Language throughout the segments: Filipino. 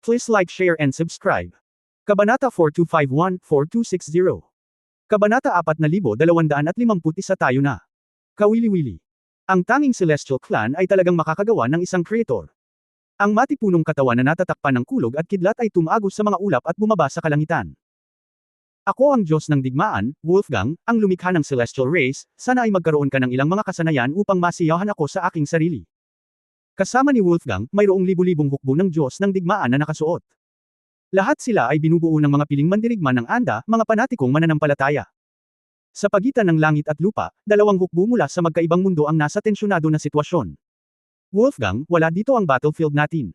Please like, share and subscribe. Kabanata 4251-4260. Kabanata 4251 tayo na. Kawili-wili. Ang tanging Celestial Clan ay talagang makakagawa ng isang creator. Ang matipunong katawan na natatakpan ng kulog at kidlat ay tumagos sa mga ulap at bumaba sa kalangitan. Ako ang Diyos ng digmaan, Wolfgang, ang lumikha ng Celestial Race, sana ay magkaroon ka ng ilang mga kasanayan upang masiyahan ako sa aking sarili. Kasama ni Wolfgang, mayroong libu-libong hukbo ng Diyos ng digmaan na nakasuot. Lahat sila ay binubuo ng mga piling mandirigma ng Anda, mga panatikong mananampalataya. Sa pagitan ng langit at lupa, dalawang hukbo mula sa magkaibang mundo ang nasa tensyonado na sitwasyon. Wolfgang, wala dito ang battlefield natin.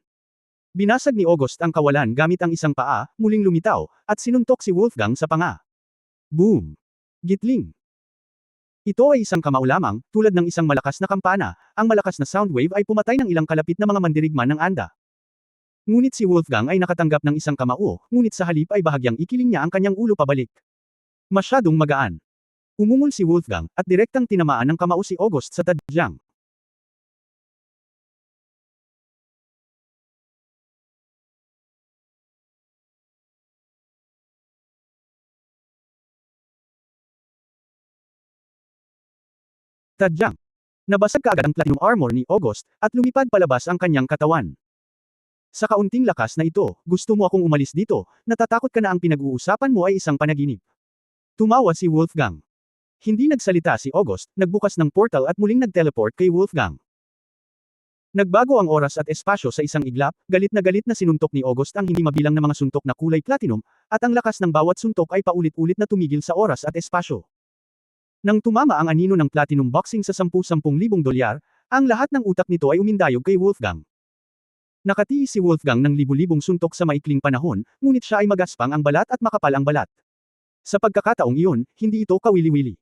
Binasag ni August ang kawalan gamit ang isang paa, muling lumitaw, at sinuntok si Wolfgang sa panga. Boom! Gitling! Ito ay isang kamao lamang, tulad ng isang malakas na kampana, ang malakas na soundwave ay pumatay ng ilang kalapit na mga mandirigma ng Anda. Ngunit si Wolfgang ay nakatanggap ng isang kamao, ngunit sa halip ay bahagyang ikiling niya ang kanyang ulo pabalik. Masyadong magaan. Umungol si Wolfgang, at direktang tinamaan ng kamao si August sa tadyang. Tadyang. Nabasag kaagad ang platinum armor ni August, at lumipad palabas ang kanyang katawan. Sa kaunting lakas na ito, gusto mo akong umalis dito, natatakot ka na ang pinag-uusapan mo ay isang panaginip. Tumawa si Wolfgang. Hindi nagsalita si August, nagbukas ng portal at muling nag-teleport kay Wolfgang. Nagbago ang oras at espasyo sa isang iglap, galit na sinuntok ni August ang hindi mabilang na mga suntok na kulay platinum, at ang lakas ng bawat suntok ay paulit-ulit na tumigil sa oras at espasyo. Nang tumama ang anino ng platinum boxing sa $10,000, ang lahat ng utak nito ay umindayog kay Wolfgang. Nakatiis si Wolfgang ng libu-libong suntok sa maikling panahon, ngunit siya ay magaspang ang balat at makapal ang balat. Sa pagkakataong iyon, hindi ito kawili-wili.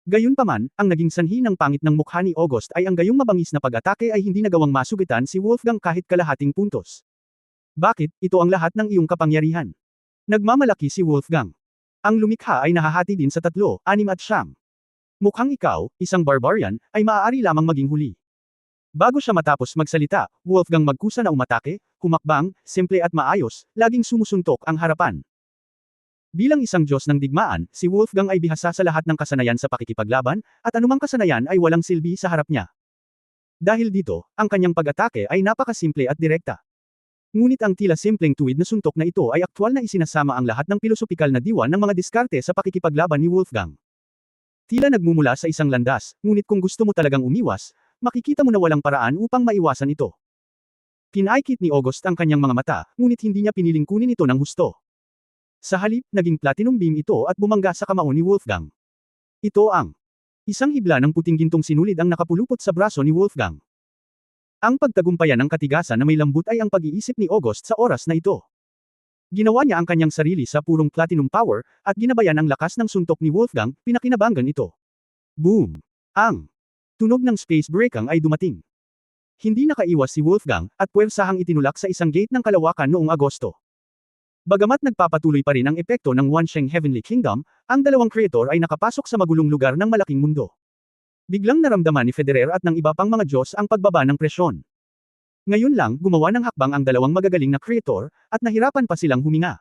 Gayunpaman, ang naging sanhi ng pangit ng mukha ni August ay ang gayong mabangis na pag-atake ay hindi nagawang masugitan si Wolfgang kahit kalahating puntos. Bakit, ito ang lahat ng iyong kapangyarihan? Nagmamalaki si Wolfgang. Ang lumikha ay nahahati din sa 3, 6 at 9. Mukhang ikaw, isang barbarian, ay maaari lamang maging huli. Bago siya matapos magsalita, Wolfgang magkusa na umatake, humakbang, simple at maayos, laging sumusuntok ang harapan. Bilang isang Diyos ng digmaan, si Wolfgang ay bihasa sa lahat ng kasanayan sa pakikipaglaban, at anumang kasanayan ay walang silbi sa harap niya. Dahil dito, ang kanyang pag-atake ay napakasimple at direkta. Ngunit ang tila simpleng tuwid na suntok na ito ay aktwal na isinasama ang lahat ng pilosopikal na diwa ng mga diskarte sa pakikipaglaban ni Wolfgang. Tila nagmumula sa isang landas, ngunit kung gusto mo talagang umiwas, makikita mo na walang paraan upang maiwasan ito. Pinaikit ni August ang kanyang mga mata, ngunit hindi niya piniling kunin ito ng husto. Sa halip, naging platinum beam ito at bumangga sa kamao ni Wolfgang. Ito ang isang hibla ng puting gintong sinulid ang nakapulupot sa braso ni Wolfgang. Ang pagtagumpayan ng katigasan na may lambut ay ang pag-iisip ni August sa oras na ito. Ginawa niya ang kanyang sarili sa purong platinum power, at ginabayan ang lakas ng suntok ni Wolfgang, pinakinabangan ito. Boom! Ang tunog ng space breakang ay dumating. Hindi nakaiwas si Wolfgang, at puwersahang itinulak sa isang gate ng kalawakan noong Agosto. Bagamat nagpapatuloy pa rin ang epekto ng Wansheng Heavenly Kingdom, ang dalawang creator ay nakapasok sa magulong lugar ng malaking mundo. Biglang naramdaman ni Federer at ng iba pang mga Diyos ang pagbaba ng presyon. Ngayon lang, gumawa ng hakbang ang dalawang magagaling na creator, at nahirapan pa silang huminga.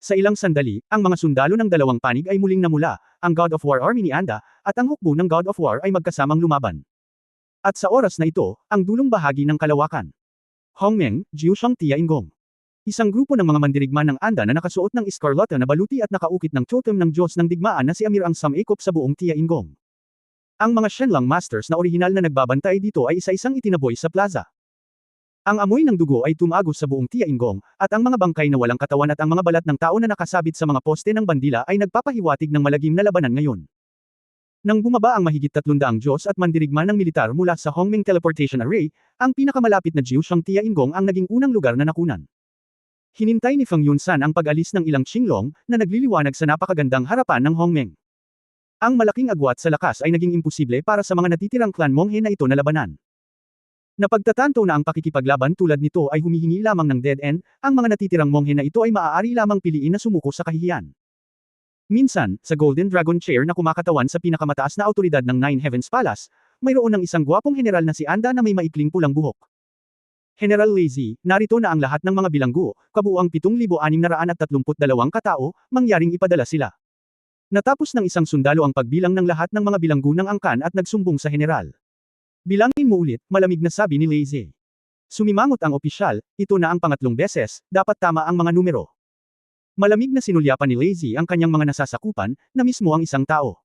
Sa ilang sandali, ang mga sundalo ng dalawang panig ay muling namula, ang God of War army ni Anda, at ang hukbo ng God of War ay magkasamang lumaban. At sa oras na ito, ang dulong bahagi ng kalawakan. Hongmeng, Jiushang Tia Ingong. Isang grupo ng mga mandirigma ng Anda na nakasuot ng eskarlata na baluti at nakaukit ng totem ng Diyos ng digmaan na si Amir ang Samekop sa buong Tia Ingong. Ang mga Shenlang Masters na orihinal na nagbabantay dito ay isa-isang itinaboy sa plaza. Ang amoy ng dugo ay tumagos sa buong Tia Ingong, at ang mga bangkay na walang katawan at ang mga balat ng tao na nakasabit sa mga poste ng bandila ay nagpapahiwatig ng malagim na labanan ngayon. Nang bumaba ang mahigit 300 Diyos at mandirigma ng militar mula sa Hongmeng Teleportation Array, ang pinakamalapit na Jiushang Tia Ingong ang naging unang lugar na nakunan. Hinintay ni Feng Yunsan ang pag-alis ng ilang Qinglong, na nagliliwanag sa napakagandang harapan ng Hongmeng. Ang malaking agwat sa lakas ay naging imposible para sa mga natitirang clan Monghe na ito na labanan. Napagtatanto na ang pakikipaglaban tulad nito ay humihingi lamang ng dead end, ang mga natitirang Monghe na ito ay maaari lamang piliin na sumuko sa kahihiyan. Minsan, sa Golden Dragon Chair na kumakatawan sa pinakamataas na awtoridad ng Nine Heavens Palace, mayroon ng isang gwapong general na si Anda na may maikling pulang buhok. General Lazy, narito na ang lahat ng mga bilanggo, kabuuang 7,632 katao, mangyaring ipadala sila. Natapos ng isang sundalo ang pagbilang ng lahat ng mga bilanggo ng angkan at nagsumbong sa general. Bilangin mo ulit, malamig na sabi ni Lazy. Sumimangot ang opisyal, ito na ang pangatlong beses, dapat tama ang mga numero. Malamig na sinulyapan ni Lazy ang kanyang mga nasasakupan, na mismo ang isang tao.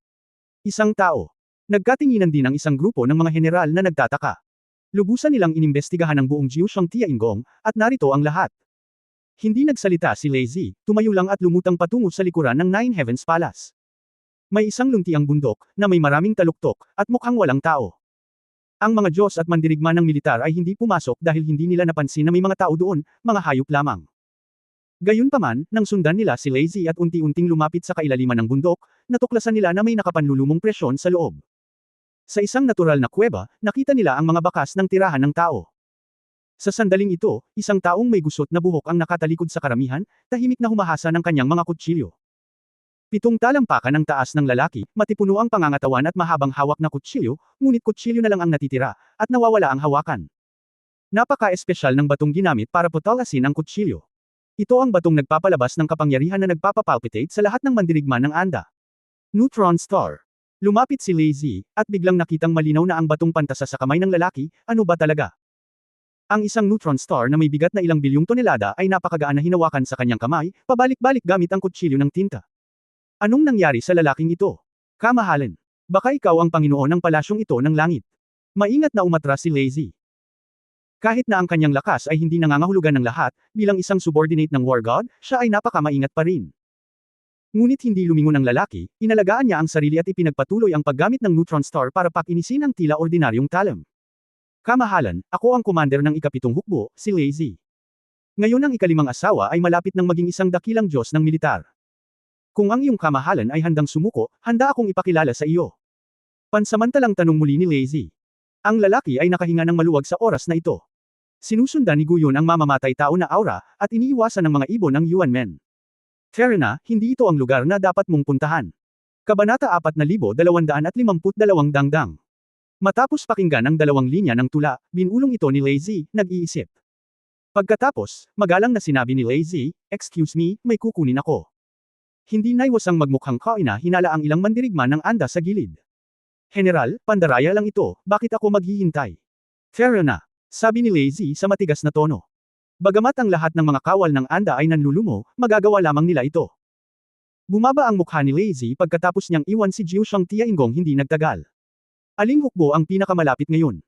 Isang tao. Nagkatinginan din ang isang grupo ng mga general na nagtataka. Lubusan nilang inimbestigahan ang buong Jiushang Tianggong, at narito ang lahat. Hindi nagsalita si Lazy, tumayo lang at lumutang patungo sa likuran ng Nine Heavens Palace. May isang luntiang bundok, na may maraming taluktok, at mukhang walang tao. Ang mga Diyos at mandirigma ng militar ay hindi pumasok dahil hindi nila napansin na may mga tao doon, mga hayop lamang. Gayunpaman, nang sundan nila si Lazy at unti-unting lumapit sa kailaliman ng bundok, natuklasan nila na may nakapanlulumong presyon sa loob. Sa isang natural na kuweba, nakita nila ang mga bakas ng tirahan ng tao. Sa sandaling ito, isang taong may gusot na buhok ang nakatalikod sa karamihan, tahimik na humahasa ng kanyang mga kutsilyo. 7 talampakan ang taas ng lalaki, matipuno ang pangangatawan at mahabang hawak na kutsilyo, ngunit kutsilyo na lang ang natitira, at nawawala ang hawakan. Napaka-espesyal ng batong ginamit para putalasin ang kutsilyo. Ito ang batong nagpapalabas ng kapangyarihan na nagpapapalpitate sa lahat ng mandirigma ng Anda. Neutron Star. Lumapit si Lazy, at biglang nakitang malinaw na ang batong pantasa sa kamay ng lalaki, ano ba talaga? Ang isang neutron star na may bigat na ilang bilyong tonelada ay napakagaan na hinawakan sa kanyang kamay, pabalik-balik gamit ang kutsilyo ng tinta. Anong nangyari sa lalaking ito? Kamahalan. Baka ikaw ang Panginoon ng palasyong ito ng langit. Maingat na umatras si Lazy. Kahit na ang kanyang lakas ay hindi nangangahulugan ng lahat, bilang isang subordinate ng War God, siya ay napakamaingat pa rin. Ngunit hindi lumingon ang lalaki, inalagaan niya ang sarili at ipinagpatuloy ang paggamit ng neutron star para pakinisin ang tila ordinaryong talam. Kamahalan, ako ang commander ng ikapitong hukbo, si Lazy. Ngayon ang ikalimang asawa ay malapit ng maging isang dakilang Diyos ng militar. Kung ang iyong kamahalan ay handang sumuko, handa akong ipakilala sa iyo. Pansamantalang tanong muli ni Lazy. Ang lalaki ay nakahinga ng maluwag sa oras na ito. Sinusundan ni Guyon ang mamamatay tao na aura, at iniiwasan ng mga ibon ng Yuan Men. Terena, hindi ito ang lugar na dapat mong puntahan. Kabanata 4252 Dangdang. Matapos pakinggan ang 2 linya ng tula, binulong ito ni Lazy, nag-iisip. Pagkatapos, magalang na sinabi ni Lazy, "Excuse me, may kukunin ako." Hindi naiwasang magmukhang kaina hinala ang ilang mandirigma ng Anda sa gilid. "General, pandaraya lang ito, bakit ako maghihintay?" "Terena," sabi ni Lazy sa matigas na tono. Bagamat ang lahat ng mga kawal ng Anda ay nanlulumo, magagawa lamang nila ito. Bumaba ang mukha ni Lazy pagkatapos niyang iwan si Jiushang Tianggong hindi nagtagal. Aling hukbo ang pinakamalapit ngayon?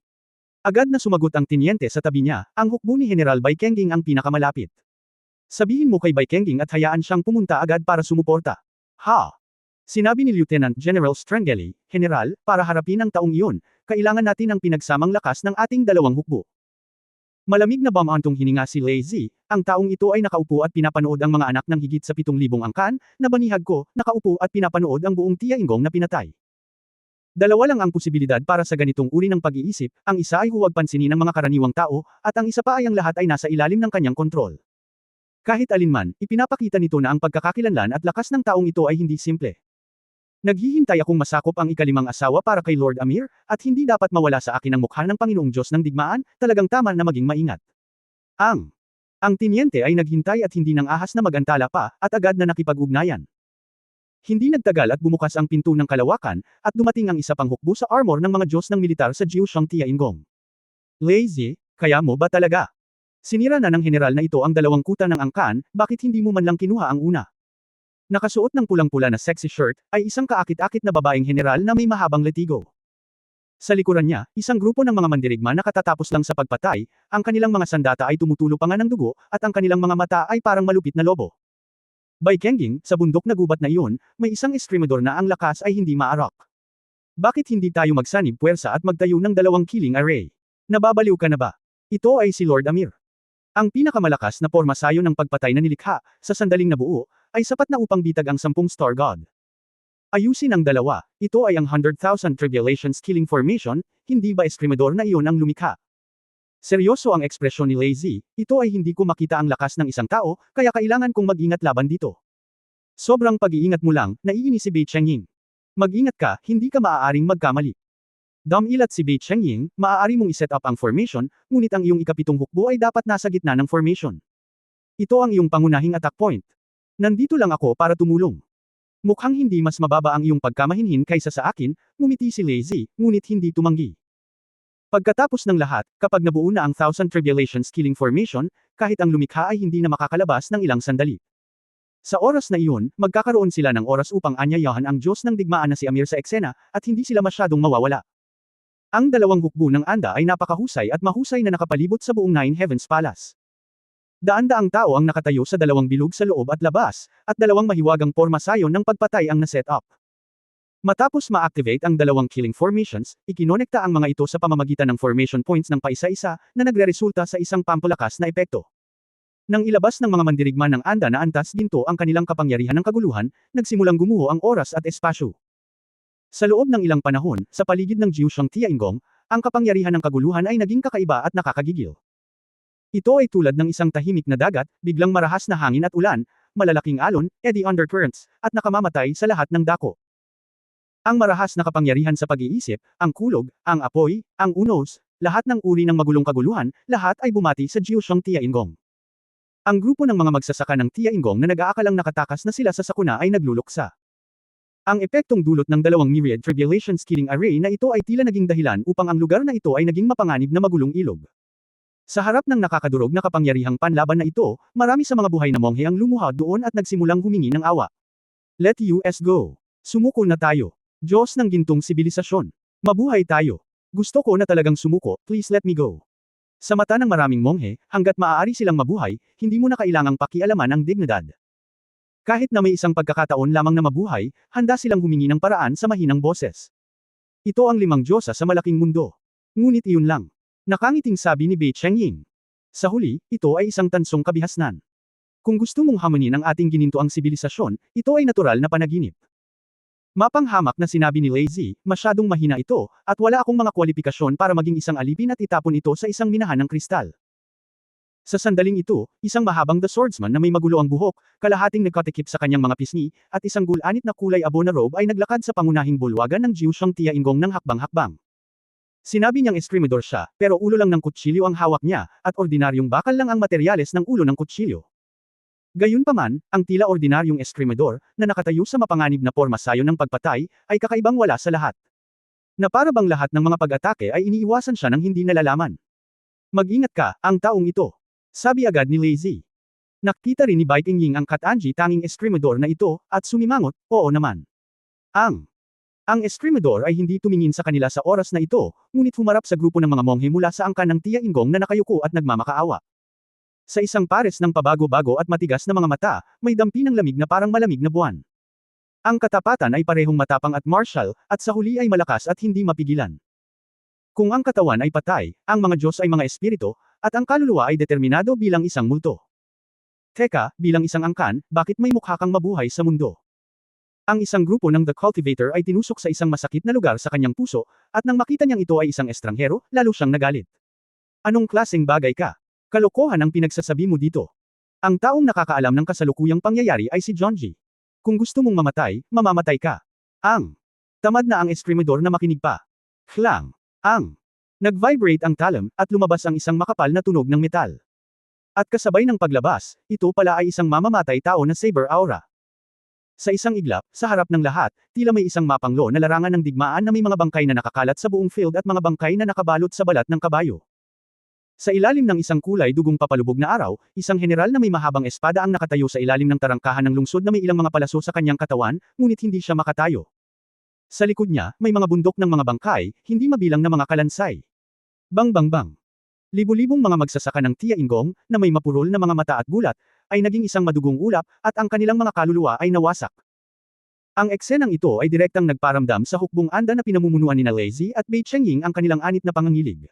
Agad na sumagot ang tinyente sa tabi niya, ang hukbo ni General Baikenging ang pinakamalapit. Sabihin mo kay Baikenging at hayaan siyang pumunta agad para sumuporta. Ha? Sinabi ni Lieutenant General Strangeli, "General, para harapin ang taong iyon, kailangan natin ang pinagsamang lakas ng ating 2 hukbo." Malamig na bamantong hininga si Lazy, ang taong ito ay nakaupo at pinapanood ang mga anak ng higit sa 7,000 angkan, na banihag ko, nakaupo at pinapanood ang buong Tianggong na pinatay. Dalawa lang ang posibilidad para sa ganitong uri ng pag-iisip, ang isa ay huwag pansinin ng mga karaniwang tao, at ang isa pa ay ang lahat ay nasa ilalim ng kanyang kontrol. Kahit alinman, ipinapakita nito na ang pagkakakilanlan at lakas ng taong ito ay hindi simple. Naghihintay akong masakop ang ikalimang asawa para kay Lord Amir, at hindi dapat mawala sa akin ang mukha ng Panginoong Diyos ng digmaan, talagang tama na maging maingat. Ang tinyente ay naghintay at hindi nang ahas na magantala pa, at agad na nakipag-ugnayan. Hindi nagtagal at bumukas ang pinto ng kalawakan, at dumating ang isa pang hukbo sa armor ng mga Diyos ng militar sa Jiushang Tianggong. "Lazy, kaya mo ba talaga? Sinira na ng general na ito ang 2 kuta ng angkan, bakit hindi mo man lang kinuha ang una?" Nakasuot ng pulang-pula na sexy shirt, ay isang kaakit-akit na babaeng general na may mahabang letigo. Sa likuran niya, isang grupo ng mga mandirigma na katatapos lang sa pagpatay, ang kanilang mga sandata ay tumutulo pa nga ng dugo, at ang kanilang mga mata ay parang malupit na lobo. Baikenging, sa bundok na gubat na iyon, may isang eskrimador na ang lakas ay hindi maarak. Bakit hindi tayo magsanib puwersa at magtayo ng 2 killing array? Nababaliw ka na ba? Ito ay si Lord Amir. Ang pinakamalakas na pormasayo ng pagpatay na nilikha, sa sandaling nabuo, ay sapat na upang bitag ang 10 Star God. Ayusin ang dalawa, ito ay ang 100,000 Tribulations Killing Formation, hindi ba eskrimador na iyon ang lumikha? Seryoso ang ekspresyon ni Lazy, ito ay hindi ko makita ang lakas ng isang tao, kaya kailangan kong mag-ingat laban dito. Sobrang pag-iingat mo lang, naiinis si Bei Chengying. Mag-ingat ka, hindi ka maaaring magkamali. Damilat si Bei Chengying, maaari mong iset up ang formation, ngunit ang iyong ikapitong hukbo ay dapat nasa gitna ng formation. Ito ang iyong pangunahing attack point. Nandito lang ako para tumulong. Mukhang hindi mas mababa ang iyong pagkamahinhin kaysa sa akin, ngumiti si Lazy, ngunit hindi tumanggi. Pagkatapos ng lahat, kapag nabuo na ang Thousand Tribulations Killing Formation, kahit ang lumikha ay hindi na makakalabas ng ilang sandali. Sa oras na iyon, magkakaroon sila ng oras upang anyayahan ang Diyos ng digmaan na si Amir sa eksena, at hindi sila masyadong mawawala. Ang dalawang hukbo ng Anda ay napakahusay at mahusay na nakapalibot sa buong Nine Heavens Palace. Daan-daang tao ang nakatayo sa dalawang bilog sa loob at labas, at dalawang mahiwagang porma sayon ng pagpatay ang naset up. Matapos ma-activate ang dalawang killing formations, ikinonekta ang mga ito sa pamamagitan ng formation points ng paisa-isa, na nagreresulta sa isang pampalakas na epekto. Nang ilabas ng mga mandirigma ng Anda na antas ginto ang kanilang kapangyarihan ng kaguluhan, nagsimulang gumuho ang oras at espasyo. Sa loob ng ilang panahon, sa paligid ng Jiushang Tiaingong, ang kapangyarihan ng kaguluhan ay naging kakaiba at nakakagigil. Ito ay tulad ng isang tahimik na dagat, biglang marahas na hangin at ulan, malalaking alon, eddy undercurrents, at nakamamatay sa lahat ng dako. Ang marahas na kapangyarihan sa pag-iisip, ang kulog, ang apoy, ang unos, lahat ng uri ng magulong kaguluhan, lahat ay bumati sa Jiushang Tiaingong. Ang grupo ng mga magsasaka ng Tiaingong na nag-aakalang nakatakas na sila sa sakuna ay nagluluksa. Ang epektong dulot ng dalawang myriad tribulations killing array na ito ay tila naging dahilan upang ang lugar na ito ay naging mapanganib na magulong ilog. Sa harap ng nakakadurog na kapangyarihang panlaban na ito, marami sa mga buhay na monghe ang lumuha doon at nagsimulang humingi ng awa. Let us go. Sumuko na tayo. Diyos ng gintong sibilisasyon. Mabuhay tayo. Gusto ko na talagang sumuko, please let me go. Sa mata ng maraming monghe, hanggat maaari silang mabuhay, hindi mo na kailangang pakialaman ang dignidad. Kahit na may isang pagkakataon lamang na mabuhay, handa silang humingi ng paraan sa mahinang boses. Ito ang limang Diyosa sa malaking mundo. Ngunit iyon lang. Nakangiting sabi ni Bei Chengying. Sa huli, ito ay isang tansong kabihasnan. Kung gusto mong hamunin ang ating ginintoang sibilisasyon, ito ay natural na panaginip. Mapanghamak na sinabi ni Lazy, masyadong mahina ito, at wala akong mga kwalifikasyon para maging isang alipin at itapon ito sa isang minahan ng kristal. Sa sandaling ito, isang mahabang the swordsman na may magulo ang buhok, kalahating nagkatikip sa kanyang mga pisngi, at isang gulanit na kulay abo na robe ay naglakad sa pangunahing bulwagan ng Jiushang Tiaingong ng hakbang-hakbang. Sinabi niyang eskrimador siya, pero ulo lang ng kutsilyo ang hawak niya, at ordinaryong bakal lang ang materyales ng ulo ng kutsilyo. Gayunpaman, ang tila ordinaryong eskrimador, na nakatayo sa mapanganib na porma sayon ng pagpatay, ay kakaibang wala sa lahat. Na para bang lahat ng mga pag-atake ay iniiwasan siya ng hindi nalalaman. Mag-ingat ka, ang taong ito. Sabi agad ni Lazy. Nakita rin ni Bai Qingying ang Katanji tanging eskrimador na ito, at sumimangot, oo naman. Ang eskrimador ay hindi tumingin sa kanila sa oras na ito, ngunit humarap sa grupo ng mga monghe mula sa angkan ng Tiaingong na nakayuko at nagmamakaawa. Sa isang pares ng pabago-bago at matigas na mga mata, may dampi ng lamig na parang malamig na buwan. Ang katapatan ay parehong matapang at martial, at sa huli ay malakas at hindi mapigilan. Kung ang katawan ay patay, ang mga Diyos ay mga espiritu, at ang kaluluwa ay determinado bilang isang multo. Teka, bilang isang angkan, bakit may mukha kang mabuhay sa mundo? Ang isang grupo ng The Cultivator ay tinusok sa isang masakit na lugar sa kanyang puso, at nang makita niyang ito ay isang estranghero, lalo siyang nagalit. Anong klaseng bagay ka? Kalokohan ang pinagsasabi mo dito. Ang taong nakakaalam ng kasalukuyang pangyayari ay si Jonji. Kung gusto mong mamatay, mamamatay ka. Tamad na ang eskrimador na makinig pa. Klang. Nag-vibrate ang talam, at lumabas ang isang makapal na tunog ng metal. At kasabay ng paglabas, ito pala ay isang mamamatay tao na saber aura. Sa isang iglap, sa harap ng lahat, tila may isang mapanglo na larangan ng digmaan na may mga bangkay na nakakalat sa buong field at mga bangkay na nakabalot sa balat ng kabayo. Sa ilalim ng isang kulay dugong papalubog na araw, isang general na may mahabang espada ang nakatayo sa ilalim ng tarangkahan ng lungsod na may ilang mga palaso sa kanyang katawan, ngunit hindi siya makatayo. Sa likod niya, may mga bundok ng mga bangkay, hindi mabilang na mga kalansay. Bang bang bang. Libu-libong mga magsasaka ng Tiaingong, na may mapurol na mga mata at gulat, ay naging isang madugong ulap, at ang kanilang mga kaluluwa ay nawasak. Ang eksenang ito ay direktang nagparamdam sa hukbong Anda na pinamumunuan ni Lazy at Bei Chengying ang kanilang anit na pangangilig.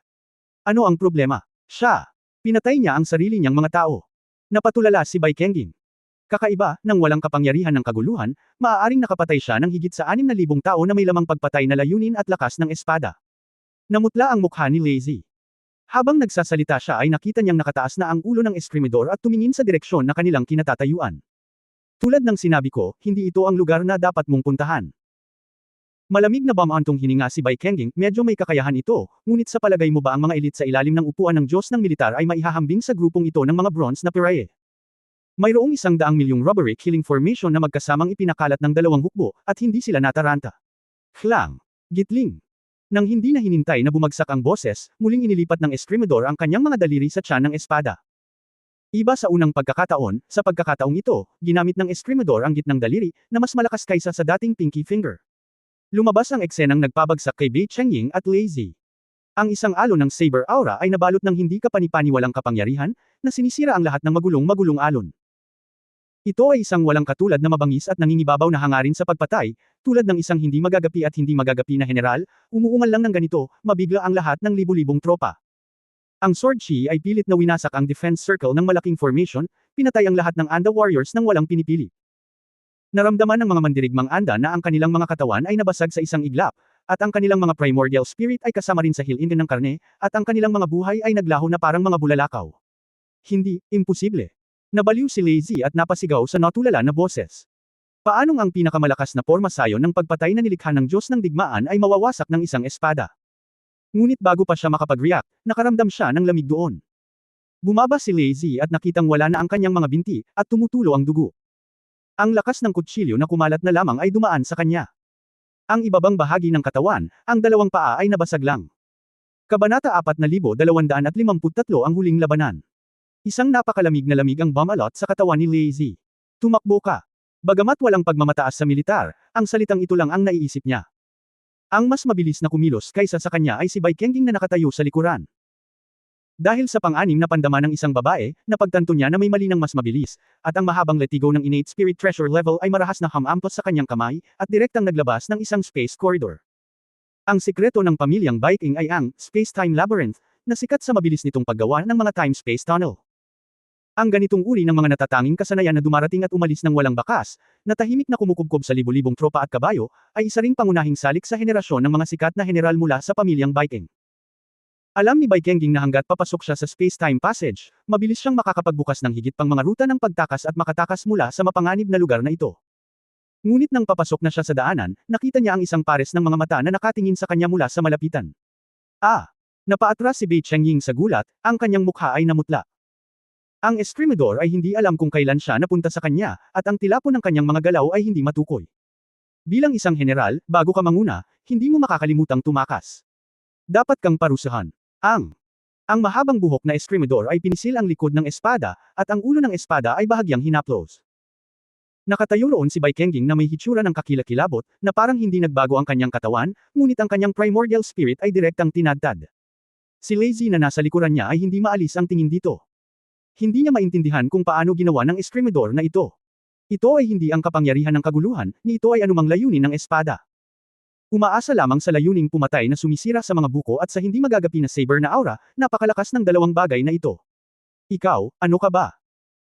Ano ang problema? Siya. Pinatay niya ang sarili niyang mga tao. Napatulala si Bai Qingying. Kakaiba, nang walang kapangyarihan ng kaguluhan, maaaring nakapatay siya ng higit sa 6,000 tao na may lamang pagpatay na layunin at lakas ng espada. Namutla ang mukha ni Lazy. Habang nagsasalita siya ay nakita niyang nakataas na ang ulo ng eskrimador at tumingin sa direksyon na kanilang kinatatayuan. Tulad ng sinabi ko, hindi ito ang lugar na dapat mong puntahan. Malamig na bamantong hininga si Bai Kengging, medyo may kakayahan ito, ngunit sa palagay mo ba ang mga elite sa ilalim ng upuan ng Diyos ng militar ay maihahambing sa grupong ito ng mga bronze na piraye? Mayroong 100 milyong Roberick Healing Formation na magkasamang ipinakalat ng dalawang hukbo, at hindi sila nataranta. Klang! Gitling! Nang hindi na hinintay na bumagsak ang boses, muling inilipat ng Escrimador ang kanyang mga daliri sa tiyan ng espada. Iba sa unang pagkakataon, sa pagkakataong ito, ginamit ng Escrimador ang gitnang daliri, na mas malakas kaysa sa dating pinky finger. Lumabas ang eksenang nagpabagsak kay Bei Chengying at Lazy. Ang isang alon ng Saber Aura ay nabalot ng hindi kapanipaniwalang kapangyarihan, na sinisira ang lahat ng magulong-magulong alon. Ito ay isang walang katulad na mabangis at nangingibabaw na hangarin sa pagpatay, tulad ng isang hindi magagapi at hindi magagapi na general, umuungal lang ng ganito, mabigla ang lahat ng libu-libong tropa. Ang Sword Chi ay pilit na winasak ang defense circle ng malaking formation, pinatay ang lahat ng Anda warriors nang walang pinipili. Naramdaman ng mga mandirigmang Anda na ang kanilang mga katawan ay nabasag sa isang iglap, at ang kanilang mga primordial spirit ay kasama rin sa hill engine ng karne, at ang kanilang mga buhay ay naglaho na parang mga bulalakaw. Hindi, imposible. Nabaliw si Lazy at napasigaw sa natulala na boses. Paanong ang pinakamalakas na porma sayon ng pagpatay na nilikha ng Diyos ng digmaan ay mawawasak ng isang espada? Ngunit bago pa siya makapag-react, nakaramdam siya ng lamig doon. Bumaba si Lazy at nakitang wala na ang kanyang mga binti, at tumutulo ang dugo. Ang lakas ng kutsilyo na kumalat na lamang ay dumaan sa kanya. Ang ibabang bahagi ng katawan, ang dalawang paa ay nabasag lang. Kabanata 4253 ang huling labanan. Isang napakalamig na lamig ang bumalot sa katawan ni Lazy. Tumakbo ka. Bagamat walang pagmamataas sa militar, ang salitang ito lang ang naiisip niya. Ang mas mabilis na kumilos kaysa sa kanya ay si Bai Kengging na nakatayo sa likuran. Dahil sa pang-anim na pandama ng isang babae, napagtanto niya na may mali ng mas mabilis, at ang mahabang letigo ng innate spirit treasure level ay marahas na hamampos sa kanyang kamay, at direktang naglabas ng isang space corridor. Ang sikreto ng pamilyang Viking ay ang space-time labyrinth, na sikat sa mabilis nitong paggawa ng mga time-space tunnel. Ang ganitong uri ng mga natatanging kasanayan na dumarating at umalis ng walang bakas, na tahimik na kumukubkob sa libu-libong tropa at kabayo, ay isa ring pangunahing salik sa henerasyon ng mga sikat na general mula sa pamilyang Viking. Alam ni Bai Kengging na hanggat papasok siya sa space-time passage, mabilis siyang makakapagbukas ng higit pang mga ruta ng pagtakas at makatakas mula sa mapanganib na lugar na ito. Ngunit nang papasok na siya sa daanan, nakita niya ang isang pares ng mga mata na nakatingin sa kanya mula sa malapitan. Napaatras si Bei Chengying sa gulat, ang kanyang mukha ay namutla. Ang Escrimador ay hindi alam kung kailan siya napunta sa kanya, at ang tilapon ng kanyang mga galaw ay hindi matukoy. Bilang isang general, bago ka manguna, hindi mo makakalimutang tumakas. Dapat kang parusahan. Ang mahabang buhok na Escrimador ay pinisil ang likod ng espada, at ang ulo ng espada ay bahagyang hinaplos. Nakatayo roon si Bai Kengging na may hitsura ng kakilakilabot, na parang hindi nagbago ang kanyang katawan, ngunit ang kanyang primordial spirit ay direktang tinadtad. Si Lazy na nasa likuran niya ay hindi maalis ang tingin dito. Hindi niya maintindihan kung paano ginawa ng Escrimador na ito. Ito ay hindi ang kapangyarihan ng kaguluhan, ni ito ay anumang layunin ng espada. Umaasa lamang sa layuning pumatay na sumisira sa mga buko at sa hindi magagapi na saber na aura, napakalakas ng dalawang bagay na ito. Ikaw, ano ka ba?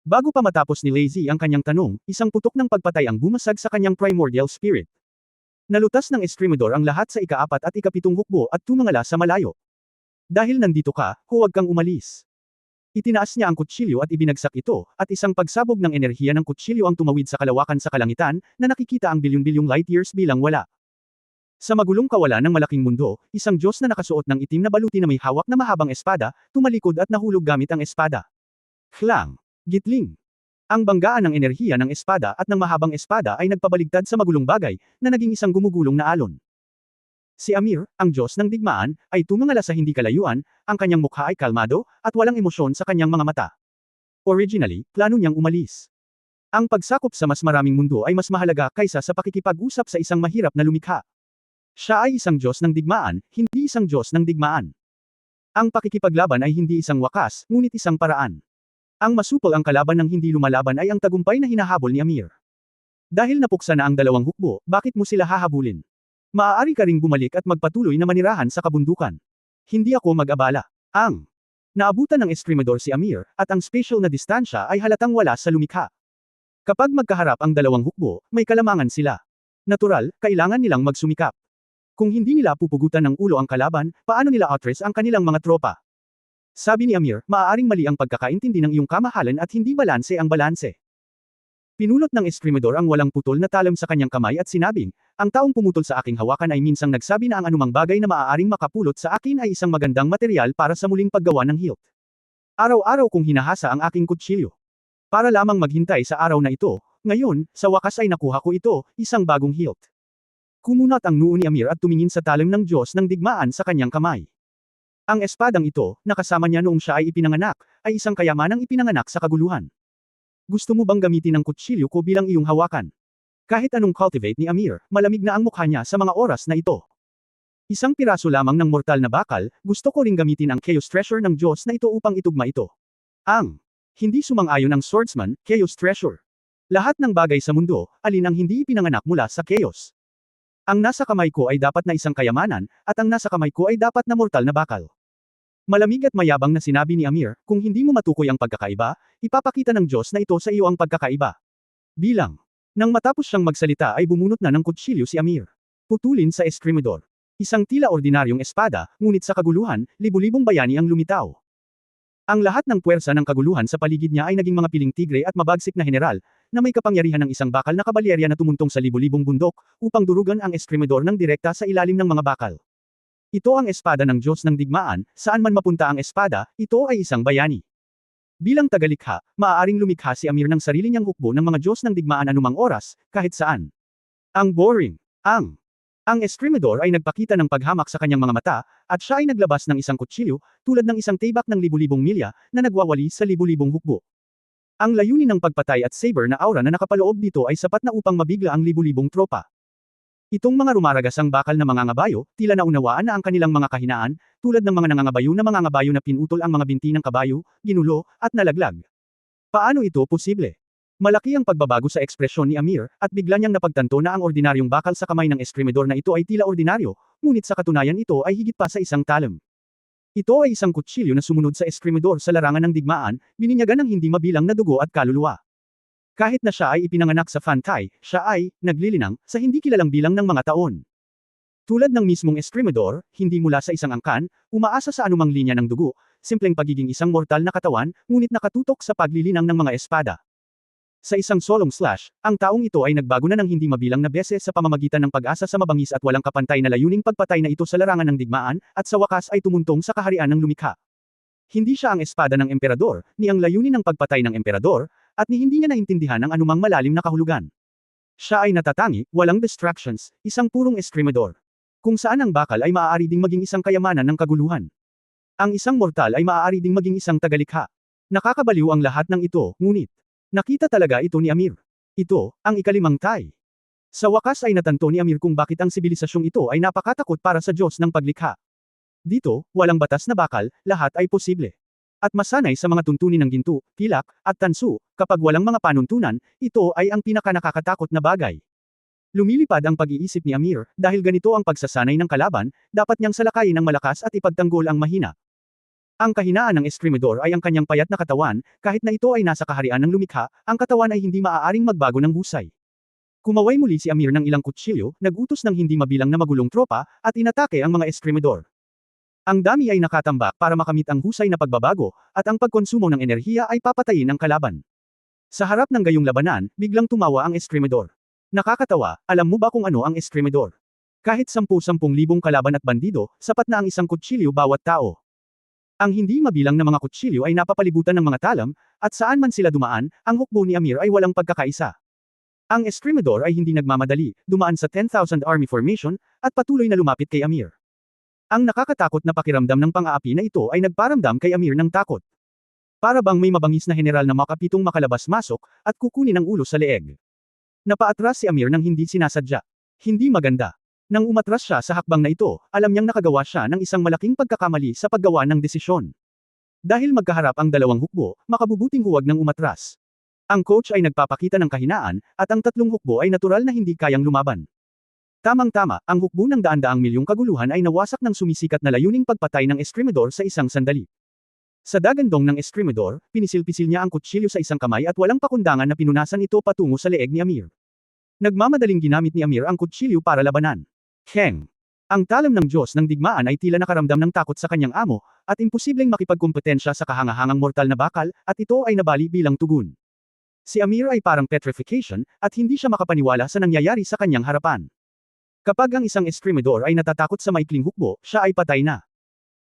Bago pa matapos ni Lazy ang kanyang tanong, isang putok ng pagpatay ang bumasag sa kanyang primordial spirit. Nalutas ng Escrimador ang lahat sa ika-4 at ika-7 hukbo at tumangala sa malayo. Dahil nandito ka, huwag kang umalis. Itinaas niya ang kutsilyo at ibinagsak ito, at isang pagsabog ng enerhiya ng kutsilyo ang tumawid sa kalawakan sa kalangitan, na nakikita ang bilyon-bilyong light years bilang wala. Sa magulong kawalan ng malaking mundo, isang Diyos na nakasuot ng itim na baluti na may hawak na mahabang espada, tumalikod at nahulog gamit ang espada. Klang! Gitling! Ang banggaan ng enerhiya ng espada at ng mahabang espada ay nagpabaligtad sa magulong bagay, na naging isang gumugulong na alon. Si Amir, ang Diyos ng digmaan, ay tumangala sa hindi kalayuan, ang kanyang mukha ay kalmado, at walang emosyon sa kanyang mga mata. Originally, plano niyang umalis. Ang pagsakop sa mas maraming mundo ay mas mahalaga kaysa sa pakikipag-usap sa isang mahirap na lumikha. Siya ay isang Diyos ng digmaan, hindi isang Diyos ng digmaan. Ang pakikipaglaban ay hindi isang wakas, ngunit isang paraan. Ang masupol ang kalaban ng hindi lumalaban ay ang tagumpay na hinahabol ni Amir. Dahil napuksa na ang dalawang hukbo, bakit mo sila hahabulin? Maaari ka ring bumalik at magpatuloy na manirahan sa kabundukan. Hindi ako mag-abala. Naabutan ng Escrimador si Amir, at ang spatial na distansya ay halatang wala sa lumikha. Kapag magkaharap ang dalawang hukbo, may kalamangan sila. Natural, kailangan nilang magsumikap. Kung hindi nila pupugutan ng ulo ang kalaban, paano nila address ang kanilang mga tropa? Sabi ni Amir, maaaring mali ang pagkakaintindi ng iyong kamahalan at hindi balanse ang balanse. Pinulot ng eskrimador ang walang putol na talam sa kanyang kamay at sinabing, ang taong pumutol sa aking hawakan ay minsang nagsabi na ang anumang bagay na maaaring makapulot sa akin ay isang magandang material para sa muling paggawa ng hilt. Araw-araw kong hinahasa ang aking kutsilyo. Para lamang maghintay sa araw na ito, ngayon, sa wakas ay nakuha ko ito, isang bagong hilt. Kumunat ang noo ni Amir at tumingin sa talim ng Diyos ng digmaan sa kanyang kamay. Ang espadang ito, na kasama niya noong siya ay ipinanganak, ay isang kayamanang ipinanganak sa kaguluhan. Gusto mo bang gamitin ang kutsilyo ko bilang iyong hawakan? Kahit anong cultivate ni Amir, malamig na ang mukha niya sa mga oras na ito. Isang piraso lamang ng mortal na bakal, gusto ko ring gamitin ang Chaos Treasure ng Diyos na ito upang itugma ito. Hindi sumang-ayon ang swordsman, Chaos Treasure. Lahat ng bagay sa mundo, alin ang hindi ipinanganak mula sa Chaos? Ang nasa kamay ko ay dapat na isang kayamanan, at ang nasa kamay ko ay dapat na mortal na bakal. Malamig at mayabang na sinabi ni Amir, kung hindi mo matukoy ang pagkakaiba, ipapakita ng Diyos na ito sa iyo ang pagkakaiba. Bilang. Nang matapos siyang magsalita ay bumunot na ng kutsilyo si Amir. Putulin sa eskrimador. Isang tila ordinaryong espada, ngunit sa kaguluhan, libu-libong bayani ang lumitaw. Ang lahat ng puwersa ng kaguluhan sa paligid niya ay naging mga piling tigre at mabagsik na general, na may kapangyarihan ng isang bakal na kabalyerya na tumuntong sa libu-libong bundok, upang durugan ang eskrimador ng direkta sa ilalim ng mga bakal. Ito ang espada ng Diyos ng digmaan, saan man mapunta ang espada, ito ay isang bayani. Bilang tagalikha, maaaring lumikha si Amir ng sarili niyang hukbo ng mga Diyos ng digmaan anumang oras, kahit saan. Ang boring. Ang eskrimador ay nagpakita ng paghamak sa kanyang mga mata, at siya ay naglabas ng isang kutsilyo, tulad ng isang tibak ng libu-libong milya, na nagwawali sa libu-libong hukbo. Ang layunin ng pagpatay at saber na aura na nakapaloob dito ay sapat na upang mabigla ang libu-libong tropa. Itong mga rumaragasang bakal na mangangabayo, tila naunawaan na ang kanilang mga kahinaan, tulad ng mga nangangabayo na pinutol ang mga binti ng kabayo, ginulo, at nalaglag. Paano ito posible? Malaki ang pagbabago sa ekspresyon ni Amir, at bigla niyang napagtanto na ang ordinaryong bakal sa kamay ng eskrimador na ito ay tila ordinaryo, ngunit sa katunayan ito ay higit pa sa isang talam. Ito ay isang kutsilyo na sumunod sa eskrimador sa larangan ng digmaan, bininyagan ng hindi mabilang na dugo at kaluluwa. Kahit na siya ay ipinanganak sa Fantay, siya ay naglilinang sa hindi kilalang bilang ng mga taon. Tulad ng mismong eskrimador, hindi mula sa isang angkan, umaasa sa anumang linya ng dugo, simpleng pagiging isang mortal na katawan, ngunit nakatutok sa paglilinang ng mga espada. Sa isang solong slash, ang taong ito ay nagbago na ng hindi mabilang na beses sa pamamagitan ng pag-asa sa mabangis at walang kapantay na layuning pagpatay na ito sa larangan ng digmaan, at sa wakas ay tumuntong sa kaharian ng lumikha. Hindi siya ang espada ng emperador, ni ang layunin ng pagpatay ng emperador, at ni hindi niya naintindihan ang anumang malalim na kahulugan. Siya ay natatangi, walang distractions, isang purong eskrimador. Kung saan ang bakal ay maaari ding maging isang kayamanan ng kaguluhan. Ang isang mortal ay maaari ding maging isang tagalikha. Nakakabaliw ang lahat ng ito, ngunit nakita talaga ito ni Amir. Ito, ang ikalimang tay. Sa wakas ay natanto ni Amir kung bakit ang sibilisasyong ito ay napakatakot para sa Diyos ng paglikha. Dito, walang batas na bakal, lahat ay posible. At masanay sa mga tuntunin ng ginto, pilak, at tansu, kapag walang mga panuntunan, ito ay ang pinakanakakatakot na bagay. Lumilipad ang pag-iisip ni Amir, dahil ganito ang pagsasanay ng kalaban, dapat niyang salakayin ang malakas at ipagtanggol ang mahina. Ang kahinaan ng eskrimador ay ang kanyang payat na katawan, kahit na ito ay nasa kaharian ng lumikha, ang katawan ay hindi maaaring magbago ng husay. Kumaway muli si Amir ng ilang kutsilyo, nagutos ng hindi mabilang na magulong tropa, at inatake ang mga eskrimador. Ang dami ay nakatambak para makamit ang husay na pagbabago, at ang pagkonsumo ng enerhiya ay papatayin ang kalaban. Sa harap ng gayong labanan, biglang tumawa ang eskrimador. Nakakatawa, alam mo ba kung ano ang eskrimador? Kahit 10,000 kalaban at bandido, sapat na ang isang kutsilyo bawat tao. Ang hindi mabilang na mga kutsilyo ay napapalibutan ng mga talam, at saan man sila dumaan, ang hukbo ni Amir ay walang pagkakaisa. Ang eskrimador ay hindi nagmamadali, dumaan sa 10,000 army formation, at patuloy na lumapit kay Amir. Ang nakakatakot na pakiramdam ng pang-aapi na ito ay nagparamdam kay Amir ng takot. Para bang may mabangis na general na makapitong makalabas-masok, at kukunin ang ulo sa leeg. Napaatras si Amir nang hindi sinasadya. Hindi maganda. Nang umatras siya sa hakbang na ito, alam niyang nakagawa siya ng isang malaking pagkakamali sa paggawa ng desisyon. Dahil magkaharap ang dalawang hukbo, makabubuting huwag nang umatras. Ang coach ay nagpapakita ng kahinaan, at ang tatlong hukbo ay natural na hindi kayang lumaban. Tamang-tama, ang hukbo ng daan-daang milyong kaguluhan ay nawasak ng sumisikat na layuning pagpatay ng eskrimador sa isang sandali. Sa dagandong ng eskrimador, pinisil-pisil niya ang kutsilyo sa isang kamay at walang pakundangan na pinunasan ito patungo sa leeg ni Amir. Nagmamadaling ginamit ni Amir ang kutsilyo para labanan. Heng! Ang talam ng Diyos ng digmaan ay tila nakaramdam ng takot sa kanyang amo, at imposibleng makipagkumpetensya sa kahangahangang mortal na bakal, at ito ay nabali bilang tugon. Si Amir ay parang petrification, at hindi siya makapaniwala sa nangyayari sa kanyang harapan. Kapag ang isang eskrimador ay natatakot sa maikling hukbo, siya ay patay na.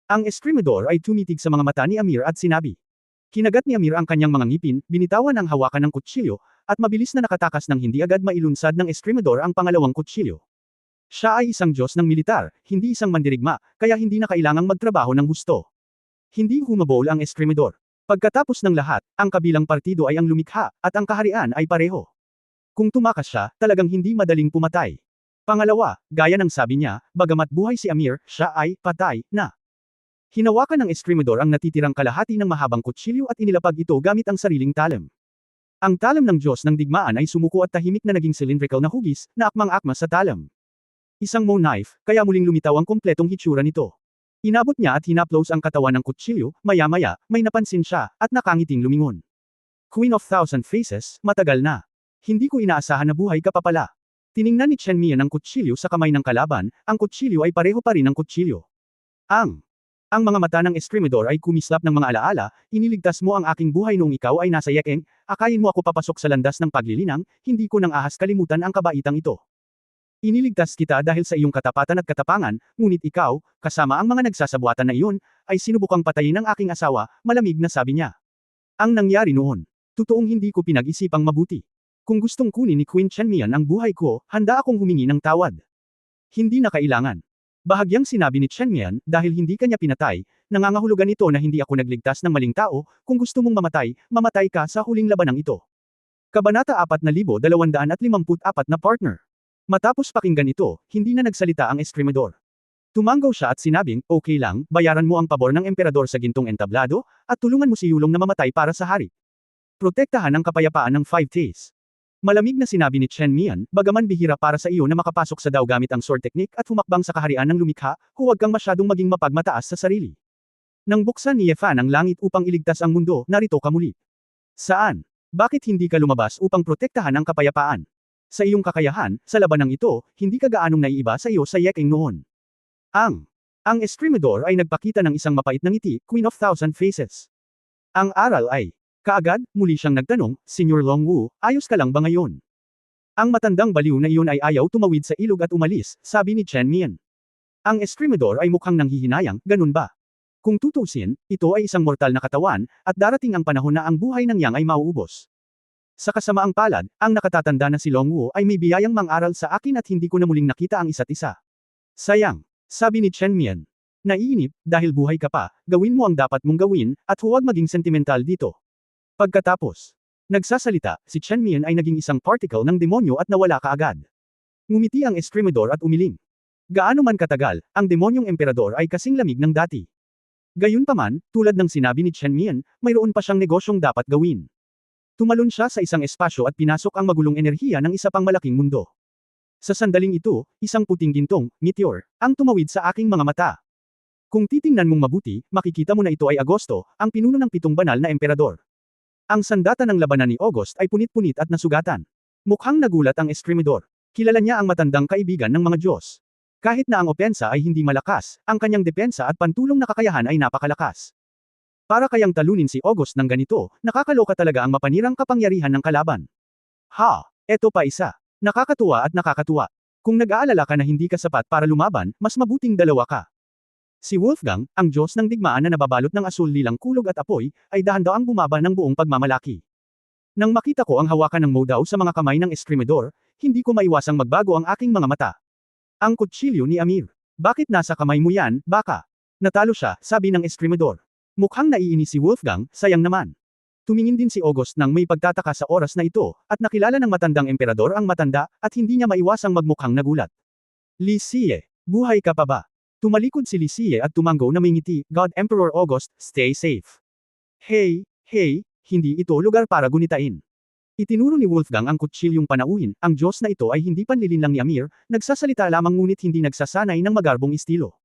Ang eskrimador ay tumitig sa mga mata ni Amir at sinabi. Kinagat ni Amir ang kanyang mga ngipin, binitawan ang hawakan ng kutsilyo, at mabilis na nakatakas ng hindi agad mailunsad ng eskrimador ang pangalawang kutsilyo. Siya ay isang Diyos ng militar, hindi isang mandirigma, kaya hindi na kailangang magtrabaho ng husto. Hindi humabol ang eskrimador. Pagkatapos ng lahat, ang kabilang partido ay ang lumikha, at ang kaharian ay pareho. Kung tumakas siya, talagang hindi madaling pumatay. Pangalawa, gaya ng sabi niya, bagamat buhay si Amir, siya ay patay na. Hinawakan ng eskrimador ang natitirang kalahati ng mahabang kutsilyo at inilapag ito gamit ang sariling talam. Ang talam ng Diyos ng digmaan ay sumuko at tahimik na naging cylindrical na hugis, na akmang-akma sa talam. Isang Mo knife, kaya muling lumitaw ang kumpletong hitsura nito. Inabot niya at hinaplos ang katawan ng kutsilyo, maya-maya, may napansin siya, at nakangiting lumingon. Queen of Thousand Faces, matagal na. Hindi ko inaasahan na buhay ka pa pala. Tiningnan ni Chen Mian ang kutsilyo sa kamay ng kalaban, ang kutsilyo ay pareho pa rin ng kutsilyo. Ang mga mata ng eskrimador ay kumislap ng mga alaala, iniligtas mo ang aking buhay noong ikaw ay nasa Yekeng, akayin mo ako papasok sa landas ng paglilinang, hindi ko nang ahas kalimutan ang kabaitang ito. Iniligtas kita dahil sa iyong katapatan at katapangan, ngunit ikaw, kasama ang mga nagsasabuatan na iyon, ay sinubukang patayin ang aking asawa, malamig na sabi niya. Ang nangyari noon. Totoong hindi ko pinag-isipang mabuti. Kung gustong kunin ni Queen Chenmian ang buhay ko, handa akong humingi ng tawad. Hindi na kailangan. Bahagyang sinabi ni Chenmian, dahil hindi kanya pinatay, nangangahulugan ito na hindi ako nagligtas ng maling tao, kung gusto mong mamatay, mamatay ka sa huling labanang ito. Kabanata 4254 na partner. Matapos pakinggan ito, hindi na nagsalita ang eskrimador. Tumanggaw siya at sinabing, okay lang, bayaran mo ang pabor ng emperador sa gintong entablado, at tulungan mo si Yulong na mamatay para sa hari. Protektahan ang kapayapaan ng 5 days. Malamig na sinabi ni Chen Mian, bagaman bihira para sa iyo na makapasok sa daw gamit ang sword technique at humakbang sa kaharian ng lumikha, huwag kang masyadong maging mapagmataas sa sarili. Nang buksan ni Yefan ang langit upang iligtas ang mundo, narito ka muli. Saan? Bakit hindi ka lumabas upang protektahan ang kapayapaan? Sa iyong kakayahan, sa labanang ito, hindi ka gaanong naiiba sa iyo sa Yekeng noon. Ang eskrimador ay nagpakita ng isang mapait na ngiti, Queen of Thousand Faces. Ang aral ay, kaagad, muli siyang nagtanong, Senior Longwu, ayos ka lang ba ngayon? Ang matandang baliw na iyon ay ayaw tumawid sa ilog at umalis, sabi ni Chen Mian. Ang eskrimador ay mukhang nanghihinayang, ganun ba? Kung tutusin, ito ay isang mortal na katawan, at darating ang panahon na ang buhay ng yang ay mauubos. Sa kasamaang palad, ang nakatatanda na si Longwu ay may biyayang mang-aral sa akin at hindi ko na muling nakita ang isa't isa. Sayang, sabi ni Chen Mian. Naiinip, dahil buhay ka pa, gawin mo ang dapat mong gawin, at huwag maging sentimental dito. Pagkatapos, nagsasalita, si Chen Mian ay naging isang particle ng demonyo at nawala kaagad. Ngumiti ang eskrimador at umiling. Gaano man katagal, ang demonyong emperador ay kasing lamig ng dati. Gayunpaman, tulad ng sinabi ni Chen Mian, mayroon pa siyang negosyong dapat gawin. Tumalon siya sa isang espasyo at pinasok ang magulong enerhiya ng isa pang malaking mundo. Sa sandaling ito, isang puting gintong, meteor, ang tumawid sa aking mga mata. Kung titingnan mong mabuti, makikita mo na ito ay Agosto, ang pinuno ng 7 banal na emperador. Ang sandata ng labanan ni August ay punit-punit at nasugatan. Mukhang nagulat ang eskrimador. Kilala niya ang matandang kaibigan ng mga Diyos. Kahit na ang opensa ay hindi malakas, ang kanyang depensa at pantulong na kakayahan ay napakalakas. Para kayang talunin si August ng ganito, nakakaloka talaga ang mapanirang kapangyarihan ng kalaban. Eto pa isa. Nakakatuwa at nakakatuwa. Kung nag-aalala ka na hindi ka sapat para lumaban, mas mabuting dalawa ka. Si Wolfgang, ang Diyos ng digmaan na nababalot ng asul-lilang kulog at apoy, ay dahan-daang bumaba ng buong pagmamalaki. Nang makita ko ang hawakan ng Mo Dao sa mga kamay ng eskrimador, hindi ko maiwasang magbago ang aking mga mata. Ang kutsilyo ni Amir. Bakit nasa kamay mo yan, baka? Natalo siya, sabi ng eskrimador. Mukhang naiinis si Wolfgang, sayang naman. Tumingin din si August nang may pagtataka sa oras na ito, at nakilala ng matandang emperador ang matanda, at hindi niya maiwasang magmukhang nagulat. Li Xie, buhay ka pa ba? Tumalikod si Li Xie at tumanggo na may ngiti, God Emperor August, stay safe. Hey, hindi ito lugar para gunitain. Itinuro ni Wolfgang ang kutsilyong panauhin, ang Diyos na ito ay hindi panlilin lang ni Amir, nagsasalita lamang ngunit hindi nagsasanay ng magarbong estilo.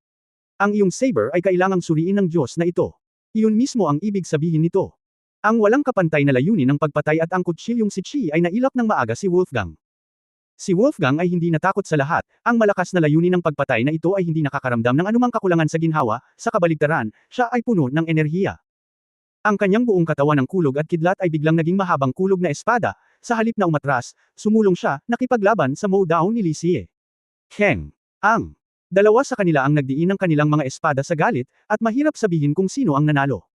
Ang iyong saber ay kailangang suriin ng Diyos na ito. Iyon mismo ang ibig sabihin nito. Ang walang kapantay na layunin ng pagpatay at ang kutsilyong si Chi ay nailap ng maaga si Wolfgang. Si Wolfgang ay hindi natakot sa lahat, ang malakas na layunin ng pagpatay na ito ay hindi nakakaramdam ng anumang kakulangan sa ginhawa, sa kabaligtaran, siya ay puno ng enerhiya. Ang kanyang buong katawan ng kulog at kidlat ay biglang naging mahabang kulog na espada, sa halip na umatras, sumulong siya, nakipaglaban sa mowdown ni Li Xie. Keng. Ang. Dalawa sa kanila ang nagdiin ng kanilang mga espada sa galit, at mahirap sabihin kung sino ang nanalo.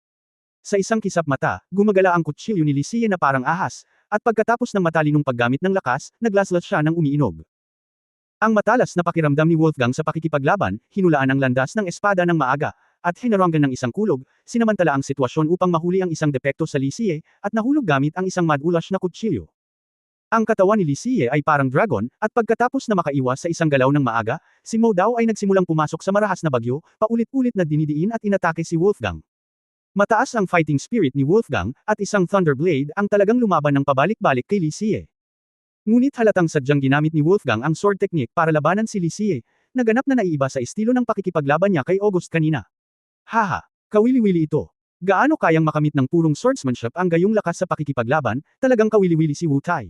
Sa isang kisap mata, gumagala ang kutsilyo ni Li Xie na parang ahas, at pagkatapos ng matalinong paggamit ng lakas, naglaslas siya ng umiinog. Ang matalas na pakiramdam ni Wolfgang sa pakikipaglaban, hinulaan ang landas ng espada ng maaga, at hinaranggan ng isang kulog, sinamantala ang sitwasyon upang mahuli ang isang depekto sa Li Xie, at nahulog gamit ang isang madulash na kutsilyo. Ang katawan ni Li Xie ay parang dragon, at pagkatapos na makaiwas sa isang galaw ng maaga, si Mo Dao ay nagsimulang pumasok sa marahas na bagyo, paulit-ulit na dinidiin at inatake si Wolfgang. Mataas ang fighting spirit ni Wolfgang, at isang Thunder Blade ang talagang lumaban ng pabalik-balik kay Li Xie. Ngunit halatang sadyang ginamit ni Wolfgang ang sword technique para labanan si Li Xie, naganap na naiiba sa estilo ng pakikipaglaban niya kay August kanina. Haha, kawili-wili ito. Gaano kayang makamit ng purong swordsmanship ang gayong lakas sa pakikipaglaban, talagang kawili-wili si Wu Tai.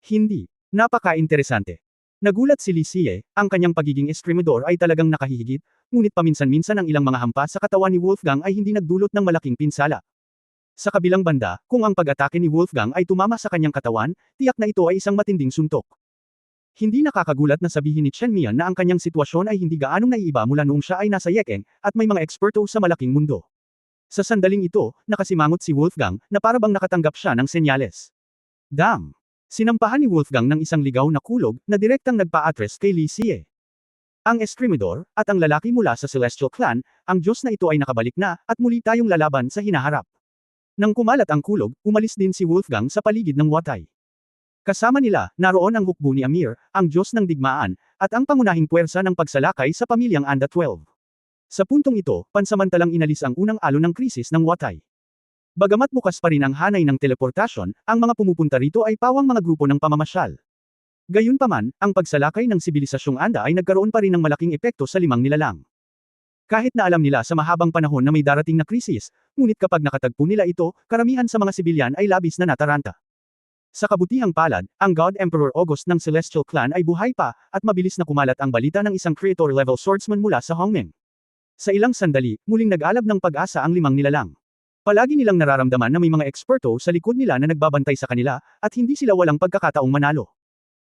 Hindi. Napaka-interesante. Nagulat si Li Xie, ang kanyang pagiging eskrimador ay talagang nakahihigit, ngunit paminsan-minsan ang ilang mga hampas sa katawan ni Wolfgang ay hindi nagdulot ng malaking pinsala. Sa kabilang banda, kung ang pag-atake ni Wolfgang ay tumama sa kanyang katawan, tiyak na ito ay isang matinding suntok. Hindi nakakagulat na sabihin ni Chen Mian na ang kanyang sitwasyon ay hindi gaanong naiiba mula noong siya ay nasa Yekeng, at may mga eksperto sa malaking mundo. Sa sandaling ito, nakasimangot si Wolfgang, na parabang nakatanggap siya ng senyales. Dam! Sinampahan ni Wolfgang ng isang ligaw na kulog, na direktang nagpa-address kay Li Xie. Ang eskrimador, at ang lalaki mula sa Celestial Clan, ang Diyos na ito ay nakabalik na, at muli tayong lalaban sa hinaharap. Nang kumalat ang kulog, umalis din si Wolfgang sa paligid ng watay. Kasama nila, naroon ang hukbo ni Amir, ang Diyos ng digmaan, at ang pangunahing puwersa ng pagsalakay sa pamilyang Anda 12. Sa puntong ito, pansamantalang inalis ang unang alon ng krisis ng watay. Bagamat bukas pa rin ang hanay ng teleportasyon, ang mga pumupunta rito ay pawang mga grupo ng pamamasyal. Gayunpaman, ang pagsalakay ng sibilisasyong Anda ay nagkaroon pa rin ng malaking epekto sa limang nilalang. Kahit na alam nila sa mahabang panahon na may darating na krisis, ngunit kapag nakatagpo nila ito, karamihan sa mga sibilyan ay labis na nataranta. Sa kabutihang palad, ang God Emperor August ng Celestial Clan ay buhay pa, at mabilis na kumalat ang balita ng isang creator-level swordsman mula sa Hongmeng. Sa ilang sandali, muling nag-alab ng pag-asa ang limang nilalang. Palagi nilang nararamdaman na may mga eksperto sa likod nila na nagbabantay sa kanila, at hindi sila walang pagkakataong manalo.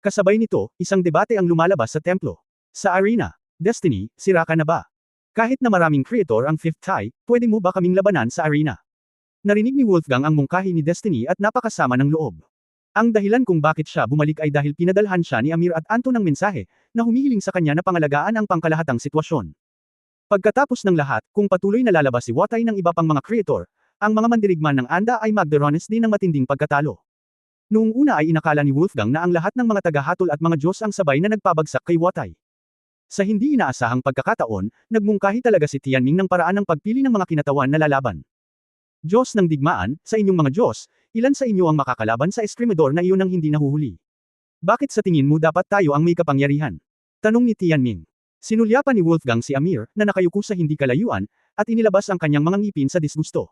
Kasabay nito, isang debate ang lumalabas sa templo. Sa arena, Destiny, sira ka na ba? Kahit na maraming creator ang Fifth Tai, pwede mo ba kaming labanan sa arena? Narinig ni Wolfgang ang mungkahi ni Destiny at napakasama ng loob. Ang dahilan kung bakit siya bumalik ay dahil pinadalhan siya ni Amir at Anto ng mensahe, na humihiling sa kanya na pangalagaan ang pangkalahatang sitwasyon. Pagkatapos ng lahat, kung patuloy na lalabas si Watay ng iba pang mga creator, ang mga mandirigman ng Anda ay magdaranas din ng matinding pagkatalo. Noong una ay inakala ni Wolfgang na ang lahat ng mga tagahatol at mga Diyos ang sabay na nagpabagsak kay Watay. Sa hindi inaasahang pagkakataon, nagmungkahi talaga si Tianming ng paraan ng pagpili ng mga kinatawan na lalaban. Diyos ng digmaan, sa inyong mga Diyos, ilan sa inyo ang makakalaban sa eskrimador na iyon ang hindi nahuhuli? Bakit sa tingin mo dapat tayo ang may kapangyarihan? Tanong ni Tianming. Sinulyapan ni Wolfgang si Amir, na nakayuko sa hindi kalayuan, at inilabas ang kanyang mga ngipin sa disgusto.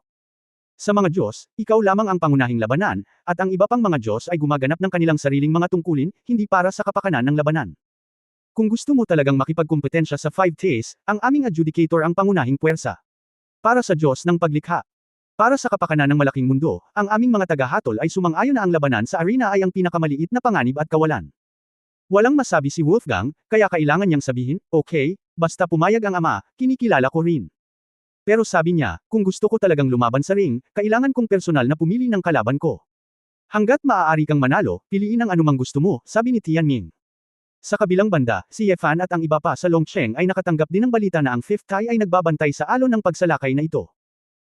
Sa mga Diyos, ikaw lamang ang pangunahing labanan, at ang iba pang mga Diyos ay gumaganap ng kanilang sariling mga tungkulin, hindi para sa kapakanan ng labanan. Kung gusto mo talagang makipagkumpetensya sa 5 Ts, ang aming adjudicator ang pangunahing puwersa. Para sa Diyos ng paglikha. Para sa kapakanan ng malaking mundo, ang aming mga tagahatol ay sumang-ayon na ang labanan sa arena ay ang pinakamaliit na panganib at kawalan. Walang masabi si Wolfgang, kaya kailangan niyang sabihin, okay, basta pumayag ang ama, kinikilala ko rin. Pero sabi niya, kung gusto ko talagang lumaban sa ring, kailangan kong personal na pumili ng kalaban ko. Hanggat maaari kang manalo, piliin ang anumang gusto mo, sabi ni Tianming. Sa kabilang banda, si Yefan at ang iba pa sa Longcheng ay nakatanggap din ng balita na ang Fifth Tai ay nagbabantay sa alon ng pagsalakay na ito.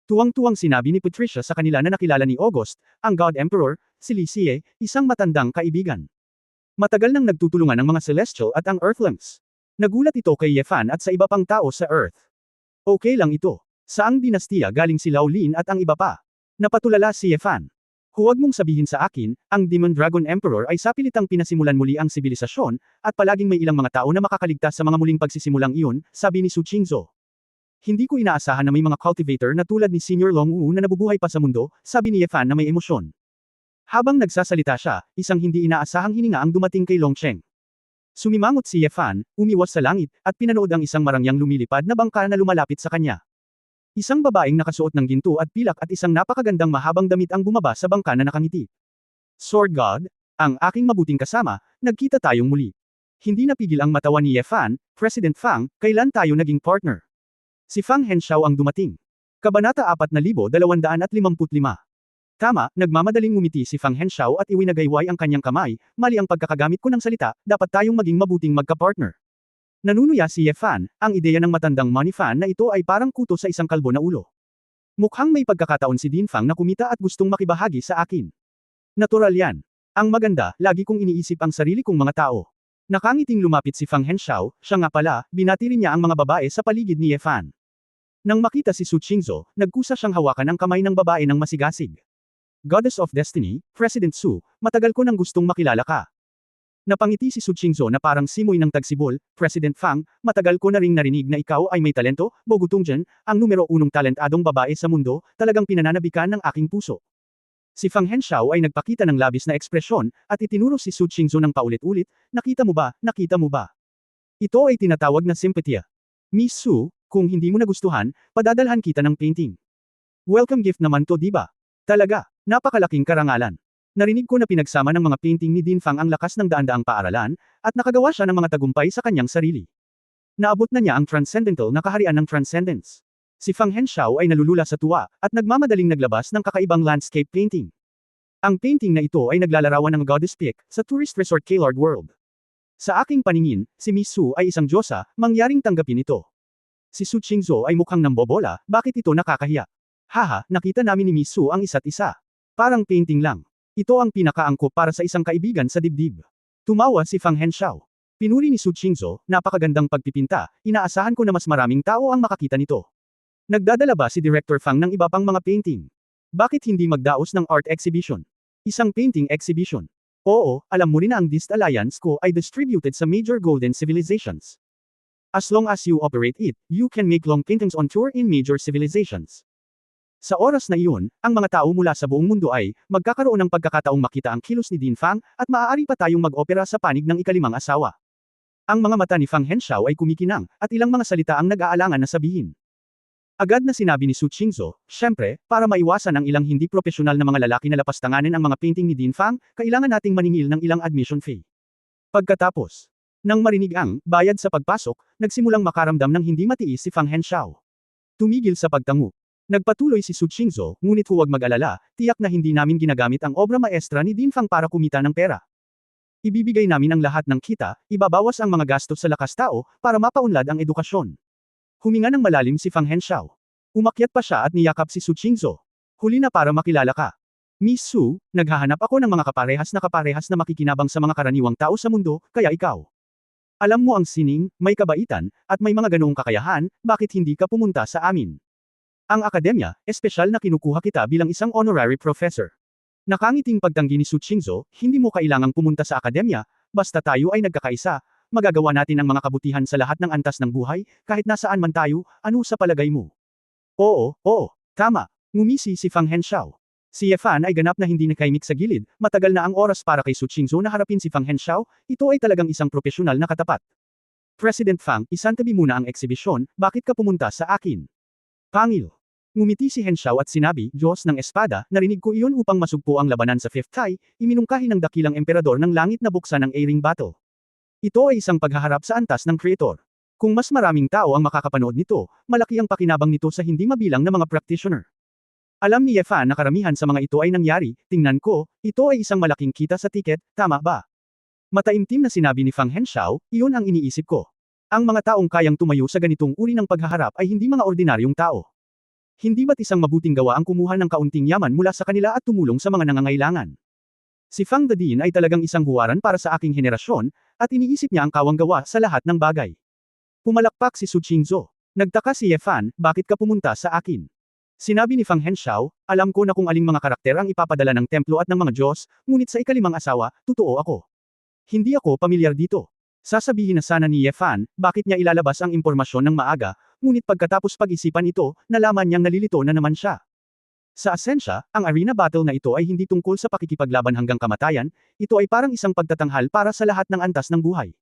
Tuwang-tuwang sinabi ni Patricia sa kanila na nakilala ni August, ang God Emperor, si Li Xie, isang matandang kaibigan. Matagal nang nagtutulungan ang mga Celestial at ang Earthlings. Nagulat ito kay Yefan at sa iba pang tao sa Earth. Okay lang ito. Saang dinastiya galing si Lao Lin at ang iba pa? Napatulala si Yefan. Huwag mong sabihin sa akin, ang Demon Dragon Emperor ay sapilitang pinasimulan muli ang sibilisasyon, at palaging may ilang mga tao na makakaligtas sa mga muling pagsisimulang iyon, sabi ni Su Qingzhou. Hindi ko inaasahan na may mga cultivator na tulad ni Senior Long Wu na nabubuhay pa sa mundo, sabi ni Yefan na may emosyon. Habang nagsasalita siya, isang hindi inaasahang hininga ang dumating kay Longcheng. Sumimangot si Yefan, umiwas sa langit, at pinanood ang isang marangyang lumilipad na bangka na lumalapit sa kanya. Isang babaeng nakasuot ng ginto at pilak at isang napakagandang mahabang damit ang bumaba sa bangka na nakangiti. Sword God, ang aking mabuting kasama, nagkita tayong muli. Hindi napigil ang matawa ni Ye Fan, President Fang, kailan tayo naging partner. Si Fang Henshaw ang dumating. Kabanata 4255. Tama, nagmamadaling ngumiti si Fang Henshaw at iwinagayway ang kanyang kamay, mali ang pagkakagamit ko ng salita, dapat tayong maging mabuting magka-partner. Nanunuya si Ye Fan, ang ideya ng matandang money fan na ito ay parang kuto sa isang kalbo na ulo. Mukhang may pagkakataon si Din Fang na kumita at gustong makibahagi sa akin. Natural yan. Ang maganda, lagi kong iniisip ang sarili kong mga tao. Nakangiting lumapit si Fang Henshaw, siya nga pala, binati rin niya ang mga babae sa paligid ni Ye Fan. Nang makita si Su Qingzhou, nagkusa siyang hawakan ang kamay ng babae ng masigasig. Goddess of Destiny, President Su, matagal ko nang gustong makilala ka. Napangiti si Su Qingzhou na parang simoy ng tagsibol, President Fang, matagal ko na ring narinig na ikaw ay may talento, Bogu Tungjian, ang numero 1 talentadong babae sa mundo, talagang pinananabikan ng aking puso. Si Fang Henshaw ay nagpakita ng labis na ekspresyon, at itinuro si Su Qingzhou ng paulit-ulit, nakita mo ba, nakita mo ba? Ito ay tinatawag na simpatya. Miss Su, kung hindi mo nagustuhan, padadalhan kita ng painting. Welcome gift naman to, di ba? Talaga, napakalaking karangalan. Narinig ko na pinagsama ng mga painting ni Din Fang ang lakas ng daan-daang paaralan, at nakagawa siya ng mga tagumpay sa kanyang sarili. Naabot na niya ang transcendental na kaharian ng transcendence. Si Fang Henshaw ay nalulula sa tuwa, at nagmamadaling naglabas ng kakaibang landscape painting. Ang painting na ito ay naglalarawan ng Goddess Peak, sa tourist resort Kailard World. Sa aking paningin, si Miss Su ay isang diyosa, mangyaring tanggapin ito. Si Su Qingzhou ay mukhang nambobola, bakit ito nakakahiya? Haha, nakita namin ni Miss Su ang isa't isa. Parang painting lang. Ito ang pinakaangkop para sa isang kaibigan sa dibdib. Tumawa si Fang Henshaw. Pinuri ni Su Qingzhou, napakagandang pagpipinta, inaasahan ko na mas maraming tao ang makakita nito. Nagdadala ba si Director Fang ng iba pang mga painting? Bakit hindi magdaos ng art exhibition? Isang painting exhibition. Oo, alam mo rin na ang Dist Alliance ko ay distributed sa major golden civilizations. As long as you operate it, you can make long paintings on tour in major civilizations. Sa oras na iyon, ang mga tao mula sa buong mundo ay magkakaroon ng pagkakataong makita ang kilos ni Din Fang, at maaari pa tayong mag-opera sa panig ng ikalimang asawa. Ang mga mata ni Fang Henshaw ay kumikinang, at ilang mga salita ang nag-aalangan na sabihin. Agad na sinabi ni Su Qingzhou, syempre, para maiwasan ang ilang hindi propesyonal na mga lalaki na lapastanganin ang mga painting ni Din Fang, kailangan nating maningil ng ilang admission fee. Pagkatapos, nang marinig ang bayad sa pagpasok, nagsimulang makaramdam ng hindi matiis si Fang Henshaw. Tumigil sa pagtango. Nagpatuloy si Su Qingzhou, ngunit huwag mag-alala, tiyak na hindi namin ginagamit ang obra maestra ni Din Fang para kumita ng pera. Ibibigay namin ang lahat ng kita, ibabawas ang mga gastos sa lakas tao, para mapaunlad ang edukasyon. Huminga ng malalim si Fang Henshaw. Umakyat pa siya at niyakap si Su Qingzhou. Huli na para makilala ka. Miss Su, naghahanap ako ng mga kaparehas na makikinabang sa mga karaniwang tao sa mundo, kaya ikaw. Alam mo ang sining, may kabaitan, at may mga ganoong kakayahan, bakit hindi ka pumunta sa amin? Ang akademya, espesyal na kinukuha kita bilang isang honorary professor. Nakangiting pagtanggi ni Su Qingzhou, hindi mo kailangang pumunta sa akademya, basta tayo ay nagkakaisa, magagawa natin ang mga kabutihan sa lahat ng antas ng buhay, kahit nasaan man tayo, ano sa palagay mo? Oo, tama, ngumisi si Fang Henshaw. Si Ye Fan ay ganap na hindi nakaimik sa gilid, matagal na ang oras para kay Su Qingzhou na harapin si Fang Henshaw, ito ay talagang isang propesyonal na katapat. President Fang, isantabi muna ang eksibisyon, bakit ka pumunta sa akin? Pangil. Ngumiti si Henshaw at sinabi, Diyos ng Espada, narinig ko iyon upang masugpo ang labanan sa Fifth Tai, iminungkahi ng dakilang emperador ng langit na buksan ang A-ring battle. Ito ay isang paghaharap sa antas ng Creator. Kung mas maraming tao ang makakapanood nito, malaki ang pakinabang nito sa hindi mabilang na mga practitioner. Alam ni Ye Fan na karamihan sa mga ito ay nangyari, tingnan ko, ito ay isang malaking kita sa tiket, tama ba? Mataimtim na sinabi ni Fang Henshaw, iyon ang iniisip ko. Ang mga taong kayang tumayo sa ganitong uri ng paghaharap ay hindi mga ordinaryong tao. Hindi ba't isang mabuting gawa ang kumuha ng kaunting yaman mula sa kanila at tumulong sa mga nangangailangan? Si Fang Dadin ay talagang isang huwaran para sa aking henerasyon, at iniisip niya ang kawang gawa sa lahat ng bagay. Pumalakpak si Su Qingzhou. Nagtaka si Ye Fan, bakit ka pumunta sa akin? Sinabi ni Fang Henshaw, alam ko na kung aling mga karakter ang ipapadala ng templo at ng mga Diyos, ngunit sa ikalimang asawa, totoo ako. Hindi ako pamilyar dito. Sasabihin na sana ni Ye Fan, bakit niya ilalabas ang impormasyon ng maaga, ngunit pagkatapos pag-isipan ito, nalaman niyang nalilito na naman siya. Sa asensya, ang arena battle na ito ay hindi tungkol sa pakikipaglaban hanggang kamatayan, ito ay parang isang pagtatanghal para sa lahat ng antas ng buhay.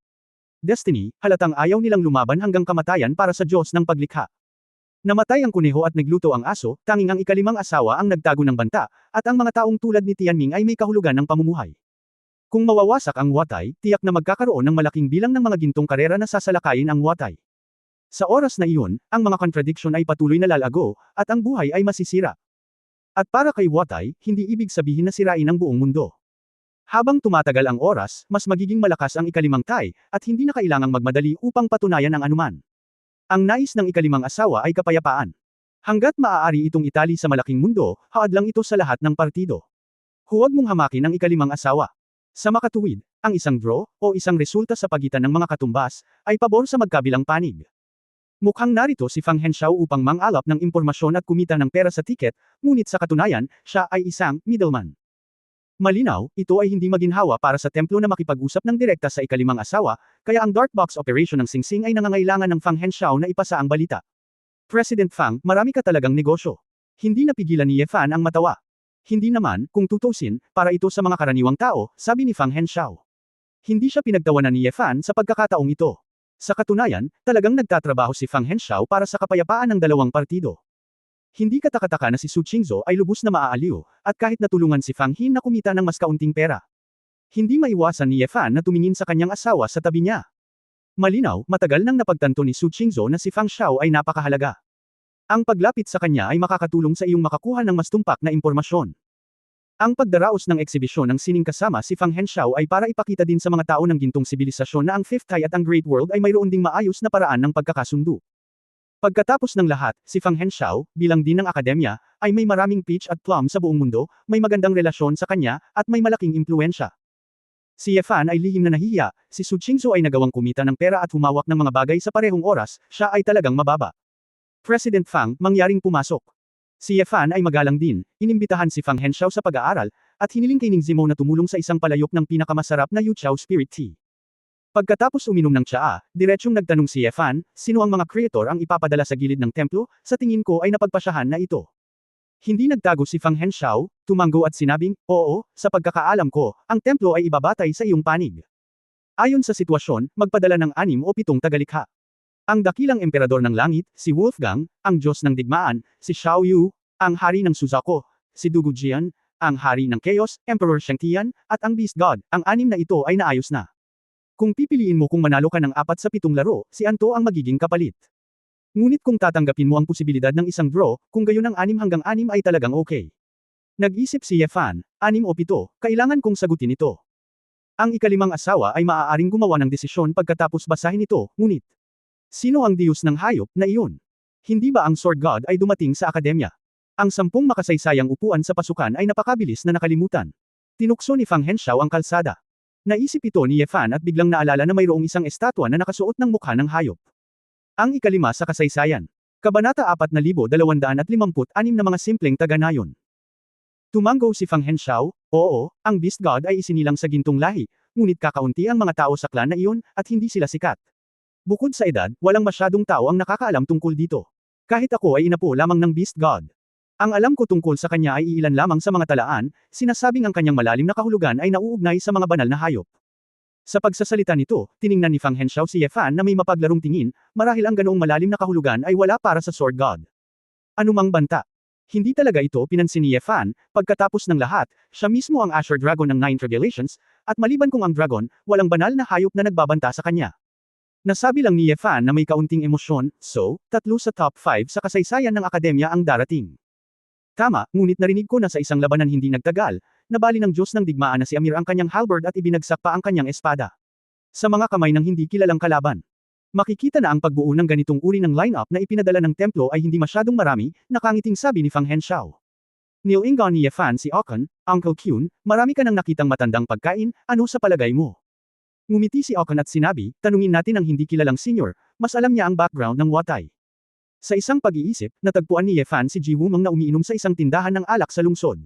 Destiny, halatang ayaw nilang lumaban hanggang kamatayan para sa Diyos ng paglikha. Namatay ang kuneho at nagluto ang aso, tanging ang ikalimang asawa ang nagtago ng banta, at ang mga taong tulad ni Tianming ay may kahulugan ng pamumuhay. Kung mawawasak ang Watai, tiyak na magkakaroon ng malaking bilang ng mga gintong karera na sasalakayin ang Watai. Sa oras na iyon, ang mga contradiction ay patuloy na lalago, at ang buhay ay masisira. At para kay Watai, hindi ibig sabihin na sirain ang buong mundo. Habang tumatagal ang oras, mas magiging malakas ang ikalimang Tai, at hindi na kailangang magmadali upang patunayan ang anuman. Ang nais ng ikalimang asawa ay kapayapaan. Hanggat maaari itong itali sa malaking mundo, haad lang ito sa lahat ng partido. Huwag mong hamakin ang ikalimang asawa. Sa makatuwid, ang isang draw, o isang resulta sa pagitan ng mga katumbas, ay pabor sa magkabilang panig. Mukhang narito si Fang Henshaw upang mang-alap ng impormasyon at kumita ng pera sa tiket, ngunit sa katunayan, siya ay isang middleman. Malinaw, ito ay hindi maginhawa para sa templo na makipag-usap ng direkta sa ikalimang asawa, kaya ang dark box operation ng Sing Sing ay nangangailangan ng Fang Henshaw na ipasa ang balita. President Fang, marami ka talagang negosyo. Hindi napigilan ni Ye Fan ang matawa. Hindi naman, kung tutusin, para ito sa mga karaniwang tao, sabi ni Fang Henshaw. Hindi siya pinagtawanan ni Ye Fan sa pagkakataong ito. Sa katunayan, talagang nagtatrabaho si Fang Henshaw para sa kapayapaan ng dalawang partido. Hindi katakataka na si Su Qingzhou ay lubos na maaaliw, at kahit natulungan si Fang Hin na kumita ng mas kaunting pera. Hindi maiwasan ni Ye Fan na tumingin sa kanyang asawa sa tabi niya. Malinaw, matagal nang napagtanto ni Su Qingzhou na si Fang Xiao ay napakahalaga. Ang paglapit sa kanya ay makakatulong sa iyong makakuha ng mas tumpak na impormasyon. Ang pagdaraos ng eksibisyon ng sining kasama si Fang Henshaw ay para ipakita din sa mga tao ng gintong sibilisasyon na ang Fifth Tai at ang Great World ay mayroon ding maayos na paraan ng pagkakasundo. Pagkatapos ng lahat, si Fang Henshaw, bilang din ng akademya, ay may maraming peach at plum sa buong mundo, may magandang relasyon sa kanya, at may malaking impluensya. Si Ye Fan ay lihim na nahihiya, si Su Qingzhou ay nagawang kumita ng pera at humawak ng mga bagay sa parehong oras, siya ay talagang mababa. President Fang, mangyaring pumasok. Si Ye Fan ay magalang din, inimbitahan si Fang Henshaw sa pag-aaral, at hiniling kay Ning Zimo na tumulong sa isang palayok ng pinakamasarap na Yuchao Spirit Tea. Pagkatapos uminom ng tsaa, diretsyong nagtanong si Ye Fan, sino ang mga creator ang ipapadala sa gilid ng templo, sa tingin ko ay napagpasyahan na ito. Hindi nagtago si Fang Henshaw, tumanggo at sinabing, oo, sa pagkakaalam ko, ang templo ay ibabatay sa iyong panig. Ayon sa sitwasyon, magpadala ng 6 o 7 tagalikha. Ang dakilang emperador ng langit, si Wolfgang, ang Diyos ng digmaan, si Xiao Yu, ang hari ng Suzaku, si Dugu Jian, ang hari ng Chaos, Emperor Sheng Tian, at ang Beast God, ang 6 na ito ay naayos na. Kung pipiliin mo kung manalo ka ng 4 sa 7 laro, si Anto ang magiging kapalit. Ngunit kung tatanggapin mo ang posibilidad ng isang draw, kung gayon ang 6 hanggang 6 ay talagang okay. Nag-isip si Ye Fan, 6 o 7, kailangan kong sagutin ito. Ang ikalimang asawa ay maaaring gumawa ng desisyon pagkatapos basahin ito, ngunit sino ang Diyos ng hayop na iyon? Hindi ba ang Sword God ay dumating sa akademya? Ang 10 makasaysayang upuan sa pasukan ay napakabilis na nakalimutan. Tinukso ni Fang Henshaw ang kalsada. Naisip ito ni Ye Fan at biglang naalala na mayroong isang estatwa na nakasuot ng mukha ng hayop. Ang ikalima sa kasaysayan. Kabanata 4256 na mga simpleng taga-nayon. Tumanggo si Fang Henshaw, oo, ang Beast God ay isinilang sa gintong lahi, ngunit kakaunti ang mga tao sa klan na iyon, at hindi sila sikat. Bukod sa edad, walang masyadong tao ang nakakaalam tungkol dito. Kahit ako ay inapo lamang ng Beast God. Ang alam ko tungkol sa kanya ay iilan lamang sa mga talaan, sinasabing ang kanyang malalim na kahulugan ay nauugnay sa mga banal na hayop. Sa pagsasalita nito, tiningnan ni Fang Henshaw si Ye Fan na may mapaglarong tingin, marahil ang ganoong malalim na kahulugan ay wala para sa Sword God. Anumang banta. Hindi talaga ito pinansin ni Ye Fan, pagkatapos ng lahat, siya mismo ang Asher Dragon ng 9 Tribulations, at maliban kung ang dragon, walang banal na hayop na nagbabanta sa kanya. Nasabi lang ni Ye Fan na may kaunting emosyon, so, 3 sa top 5 sa kasaysayan ng akademya ang darating. Tama, ngunit narinig ko na sa isang labanan hindi nagtagal, nabali ng Diyos ng digmaan na si Amir ang kanyang halberd at ibinagsak pa ang kanyang espada. Sa mga kamay ng hindi kilalang kalaban. Makikita na ang pagbuo ng ganitong uri ng lineup na ipinadala ng templo ay hindi masyadong marami, nakangiting sabi ni Fang Henshaw. Nilingon ni Ye Fan si Okon, Uncle Kyun, marami ka nang nakitang matandang pagkain, ano sa palagay mo? Ngumiti si Okon at sinabi, tanungin natin ang hindi kilalang senior, mas alam niya ang background ng Watai. Sa isang pag-iisip, natagpuan ni Ye Fan si Ji Wumeng na umiinom sa isang tindahan ng alak sa lungsod.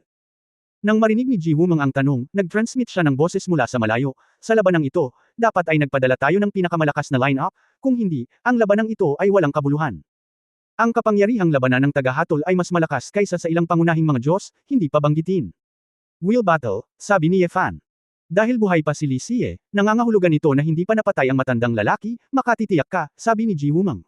Nang marinig ni Ji Wumeng ang tanong, nag-transmit siya ng boses mula sa malayo. Sa labanang ito, dapat ay nagpadala tayo ng pinakamalakas na line-up, kung hindi, ang labanang ito ay walang kabuluhan. Ang kapangyarihang labanan ng tagahatol ay mas malakas kaysa sa ilang pangunahing mga Diyos, hindi pa banggitin. Will battle, sabi ni Ye Fan. Dahil buhay pa si Li Xie, nangangahulugan ito na hindi pa napatay ang matandang lalaki, makatitiyak ka, sabi ni Ji Wumeng.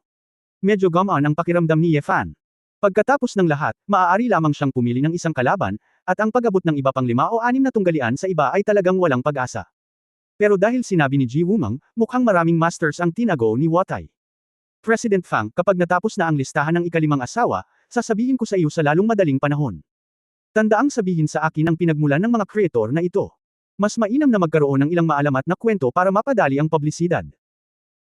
Medyo gumaan ang pakiramdam ni Ye Fan. Pagkatapos ng lahat, maaari lamang siyang pumili ng isang kalaban, at ang pag-abot ng iba pang 5 o 6 na tunggalian sa iba ay talagang walang pag-asa. Pero dahil sinabi ni Ji Wumang, mukhang maraming masters ang tinago ni Watai. President Fang, kapag natapos na ang listahan ng ikalimang asawa, sasabihin ko sa iyo sa lalong madaling panahon. Tandaang sabihin sa akin ang pinagmulan ng mga kreator na ito. Mas mainam na magkaroon ng ilang maalamat na kwento para mapadali ang publisidad.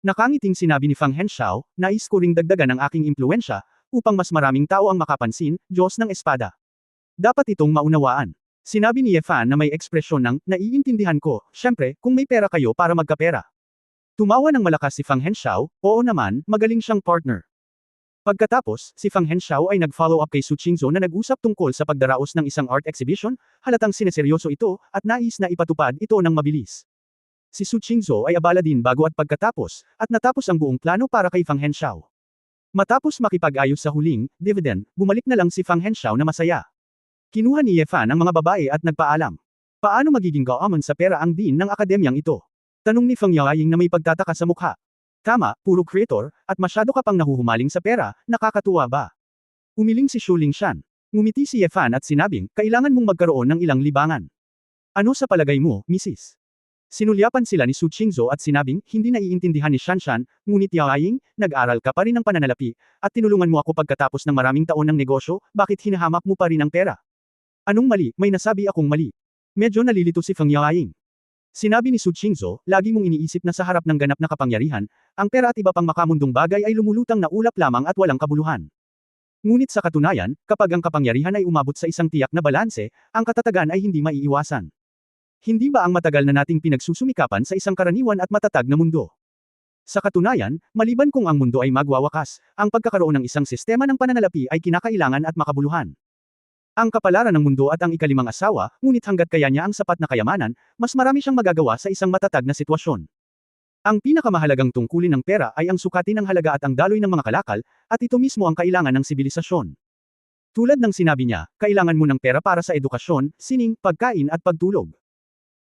Nakangiting sinabi ni Fang Henshaw, nais ko ring dagdagan ang aking impluensya, upang mas maraming tao ang makapansin, Diyos ng Espada. Dapat itong maunawaan. Sinabi ni Ye Fan na may ekspresyon ng, naiintindihan ko, syempre, kung may pera kayo para magkapera. Tumawa ng malakas si Fang Henshaw, oo naman, magaling siyang partner. Pagkatapos, si Fang Henshaw ay nag-follow up kay Su Qingzhou na nag-usap tungkol sa pagdaraos ng isang art exhibition, halatang sineseryoso ito, at nais na ipatupad ito ng mabilis. Si Su Qingzhou ay abala din bago at pagkatapos, at natapos ang buong plano para kay Fang Henshaw. Matapos makipag-ayos sa huling dividend, bumalik na lang si Fang Henshaw na masaya. Kinuha ni Ye Fan ang mga babae at nagpaalam. Paano magiging gaamon sa pera ang dean ng akademyang ito? Tanong ni Fang Yaoying na may pagtataka sa mukha. Tama, puro creator, at masyado ka pang nahuhumaling sa pera, nakakatuwa ba? Umiling si Shu Lingshan. Ngumiti si Ye Fan at sinabing, kailangan mong magkaroon ng ilang libangan. Ano sa palagay mo, Mrs.? Sinulyapan sila ni Su Qingzhou at sinabing, hindi naiintindihan ni Shanshan, ngunit Yaoying, nag-aral ka pa rin ng pananalapi, at tinulungan mo ako pagkatapos ng maraming taon ng negosyo, bakit hinahamak mo pa rin ang pera? Anong mali, may nasabi akong mali. Medyo nalilito si Fang Yaoying. Sinabi ni Su Qingzhou, lagi mong iniisip na sa harap ng ganap na kapangyarihan, ang pera at iba pang makamundong bagay ay lumulutang na ulap lamang at walang kabuluhan. Ngunit sa katunayan, kapag ang kapangyarihan ay umabot sa isang tiyak na balanse, ang katatagan ay hindi maiiwasan. Hindi ba ang matagal na nating pinagsusumikapan sa isang karaniwan at matatag na mundo? Sa katunayan, maliban kung ang mundo ay magwawakas, ang pagkakaroon ng isang sistema ng pananalapi ay kinakailangan at makabuluhan. Ang kapalaran ng mundo at ang ikalimang asawa, ngunit hanggat kaya niya ang sapat na kayamanan, mas marami siyang magagawa sa isang matatag na sitwasyon. Ang pinakamahalagang tungkulin ng pera ay ang sukatin ng halaga at ang daloy ng mga kalakal, at ito mismo ang kailangan ng sibilisasyon. Tulad ng sinabi niya, kailangan mo ng pera para sa edukasyon, sining, pagkain at pagtulog.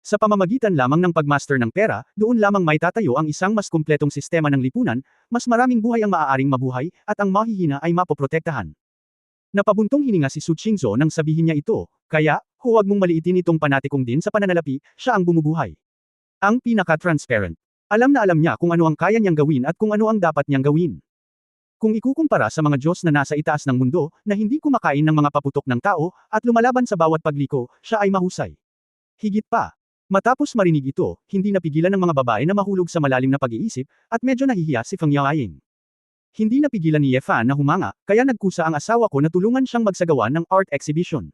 Sa pamamagitan lamang ng pagmaster ng pera, doon lamang may tatayo ang isang mas kumpletong sistema ng lipunan, mas maraming buhay ang maaaring mabuhay, at ang mahihina ay mapoprotektahan. Napabuntong hininga si Su Qingzhou nang sabihin niya ito, kaya, huwag mong maliitin itong panatikong din sa pananalapi, siya ang bumubuhay. Ang pinaka-transparent. Alam na alam niya kung ano ang kaya niyang gawin at kung ano ang dapat niyang gawin. Kung ikukumpara sa mga Diyos na nasa itaas ng mundo, na hindi kumakain ng mga paputok ng tao, at lumalaban sa bawat pagliko, siya ay mahusay. Higit pa. Matapos marinig ito, hindi napigilan ng mga babae na mahulog sa malalim na pag-iisip, at medyo nahihiya si Fang Yaoying. Hindi napigilan ni Ye Fan na humanga, kaya nagkusa ang asawa ko na tulungan siyang magsagawa ng art exhibition.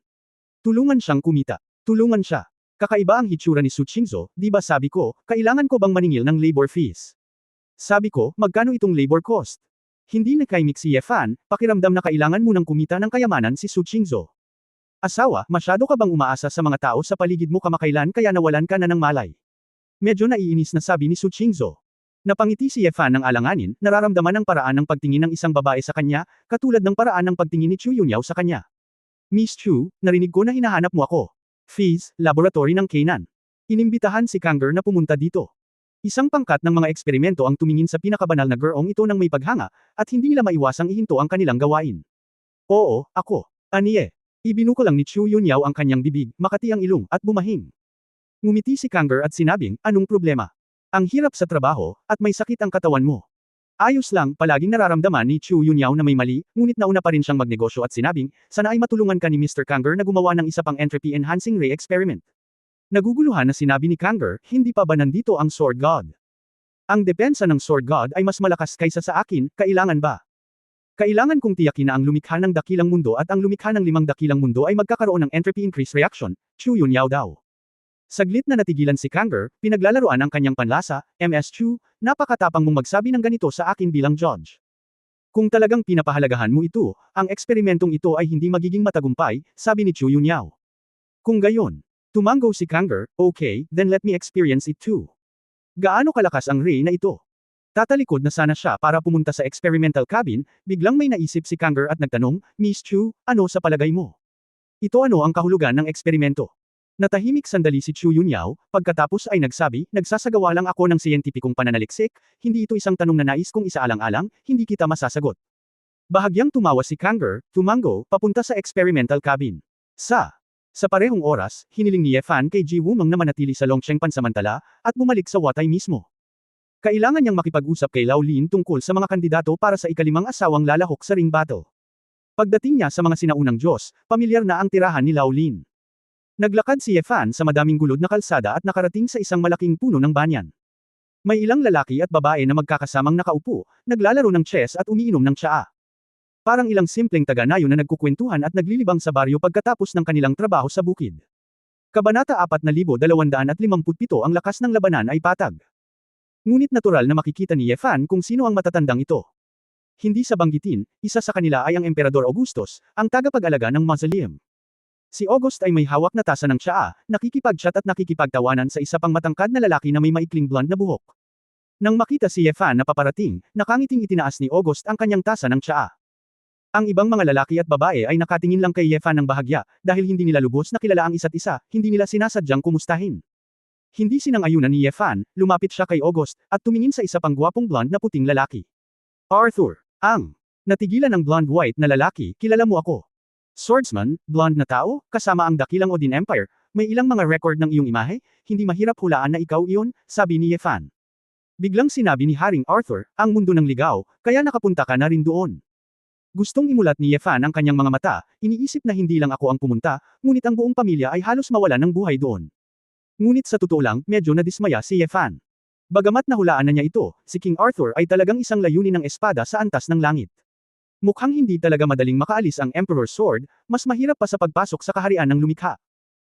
Tulungan siyang kumita. Tulungan siya. Kakaiba ang hitsura ni Su Qingzhou, di ba sabi ko, kailangan ko bang maningil ng labor fees? Sabi ko, magkano itong labor cost? Hindi nakaimik si Ye Fan, pakiramdam na kailangan munang kumita ng kayamanan si Su Qingzhou. Asawa, masyado ka bang umaasa sa mga tao sa paligid mo kamakailan kaya nawalan ka na ng malay? Medyo naiinis na sabi ni Su Qingzhou. Napangiti si Ye Fan ng alanganin, nararamdaman ang paraan ng pagtingin ng isang babae sa kanya, katulad ng paraan ng pagtingin ni Chu Yunyao sa kanya. Miss Chu, narinig ko na hinahanap mo ako. Fees, laboratory ng Kainan. Inimbitahan si Kangger na pumunta dito. Isang pangkat ng mga eksperimento ang tumingin sa pinakabanal na gerong ito ng may paghanga, at hindi nila maiwasang ihinto ang kanilang gawain. Oo, ako. Aniye. Ibinuko lang ni Chu Yunyao ang kanyang bibig, makati ang ilong, at bumahing. Ngumiti si Kangger at sinabing, anong problema? Ang hirap sa trabaho, at may sakit ang katawan mo. Ayos lang, palaging nararamdaman ni Chu Yunyao na may mali, ngunit nauna pa rin siyang magnegosyo at sinabing, sana ay matulungan ka ni Mr. Kangger na gumawa ng isa pang entropy-enhancing ray experiment. Naguguluhan na sinabi ni Kangger, hindi pa ba nandito ang Sword God? Ang depensa ng Sword God ay mas malakas kaysa sa akin, kailangan ba? Kailangan kong tiyakin na ang lumikha ng dakilang mundo at ang lumikha ng 5 dakilang mundo ay magkakaroon ng entropy increase reaction, Chu Yunyao daw. Saglit na natigilan si Kangger, pinaglalaroan ang kanyang panlasa, Ms. Chu, napakatapang mong magsabi ng ganito sa akin bilang judge. Kung talagang pinapahalagahan mo ito, ang eksperimentong ito ay hindi magiging matagumpay, sabi ni Chu Yunyao. Kung gayon, tumango si Kangger, okay, then let me experience it too. Gaano kalakas ang ray na ito? Tatalikod na sana siya para pumunta sa experimental cabin, biglang may naisip si Kangger at nagtanong, Miss Chu, ano sa palagay mo? Ito ano ang kahulugan ng eksperimento? Natahimik sandali si Chu Yunyao, pagkatapos ay nagsabi, nagsasagawa lang ako ng siyentipikong pananaliksik, hindi ito isang tanong na nais kong isaalang-alang, hindi kita masasagot. Bahagyang tumawa si Kanger, tumango, papunta sa experimental cabin. Sa parehong oras, hiniling ni Ye Fan kay Ji Wumeng na manatili sa Longcheng pansamantala, at bumalik sa Watai mismo. Kailangan niyang makipag-usap kay Lao Lin tungkol sa mga kandidato para sa ikalimang asawang lalahok sa ring battle. Pagdating niya sa mga sinaunang Diyos, pamilyar na ang tirahan ni Lao Lin. Naglakad si Ye Fan sa madaming gulod na kalsada at nakarating sa isang malaking puno ng banyan. May ilang lalaki at babae na magkakasamang nakaupo, naglalaro ng chess at umiinom ng tsaa. Parang ilang simpleng taga-nayo na nagkukwentuhan at naglilibang sa baryo pagkatapos ng kanilang trabaho sa bukid. Kabanata 4257 Ang lakas ng labanan ay patag. Ngunit natural na makikita ni Ye Fan kung sino ang matatandang ito. Hindi sa banggitin, isa sa kanila ay ang Emperador Augustus, ang tagapag-alaga ng mausoleum. Si August ay may hawak na tasa ng tsaa, nakikipag-chat at nakikipagtawanan sa isa pang matangkad na lalaki na may maikling blonde na buhok. Nang makita si Ye Fan na paparating, nakangiting itinaas ni August ang kanyang tasa ng tsaa. Ang ibang mga lalaki at babae ay nakatingin lang kay Ye Fan ng bahagya, dahil hindi nila lubos na kilala ang isa't isa, hindi nila sinasadyang kumustahin. Hindi sinang-ayunan ni Ye Fan, lumapit siya kay August, at tumingin sa isa pang gwapong blonde na puting lalaki. Arthur, natigilan ng blonde-white na lalaki, kilala mo ako. Swordsman, blonde na tao, kasama ang dakilang Odin Empire, may ilang mga record ng iyong imahe, hindi mahirap hulaan na ikaw iyon, sabi ni Ye Fan. Biglang sinabi ni Haring Arthur, ang mundo ng ligaw, kaya nakapunta ka na rin doon. Gustong imulat ni Ye Fan ang kanyang mga mata, iniisip na hindi lang ako ang pumunta, ngunit ang buong pamilya ay halos mawalan ng buhay doon. Ngunit sa totoo lang, medyo nadismaya si Ye Fan. Bagamat nahulaan na niya ito, si King Arthur ay talagang isang layunin ng espada sa antas ng langit. Mukhang hindi talaga madaling makaalis ang Emperor's Sword, mas mahirap pa sa pagpasok sa kaharian ng lumikha.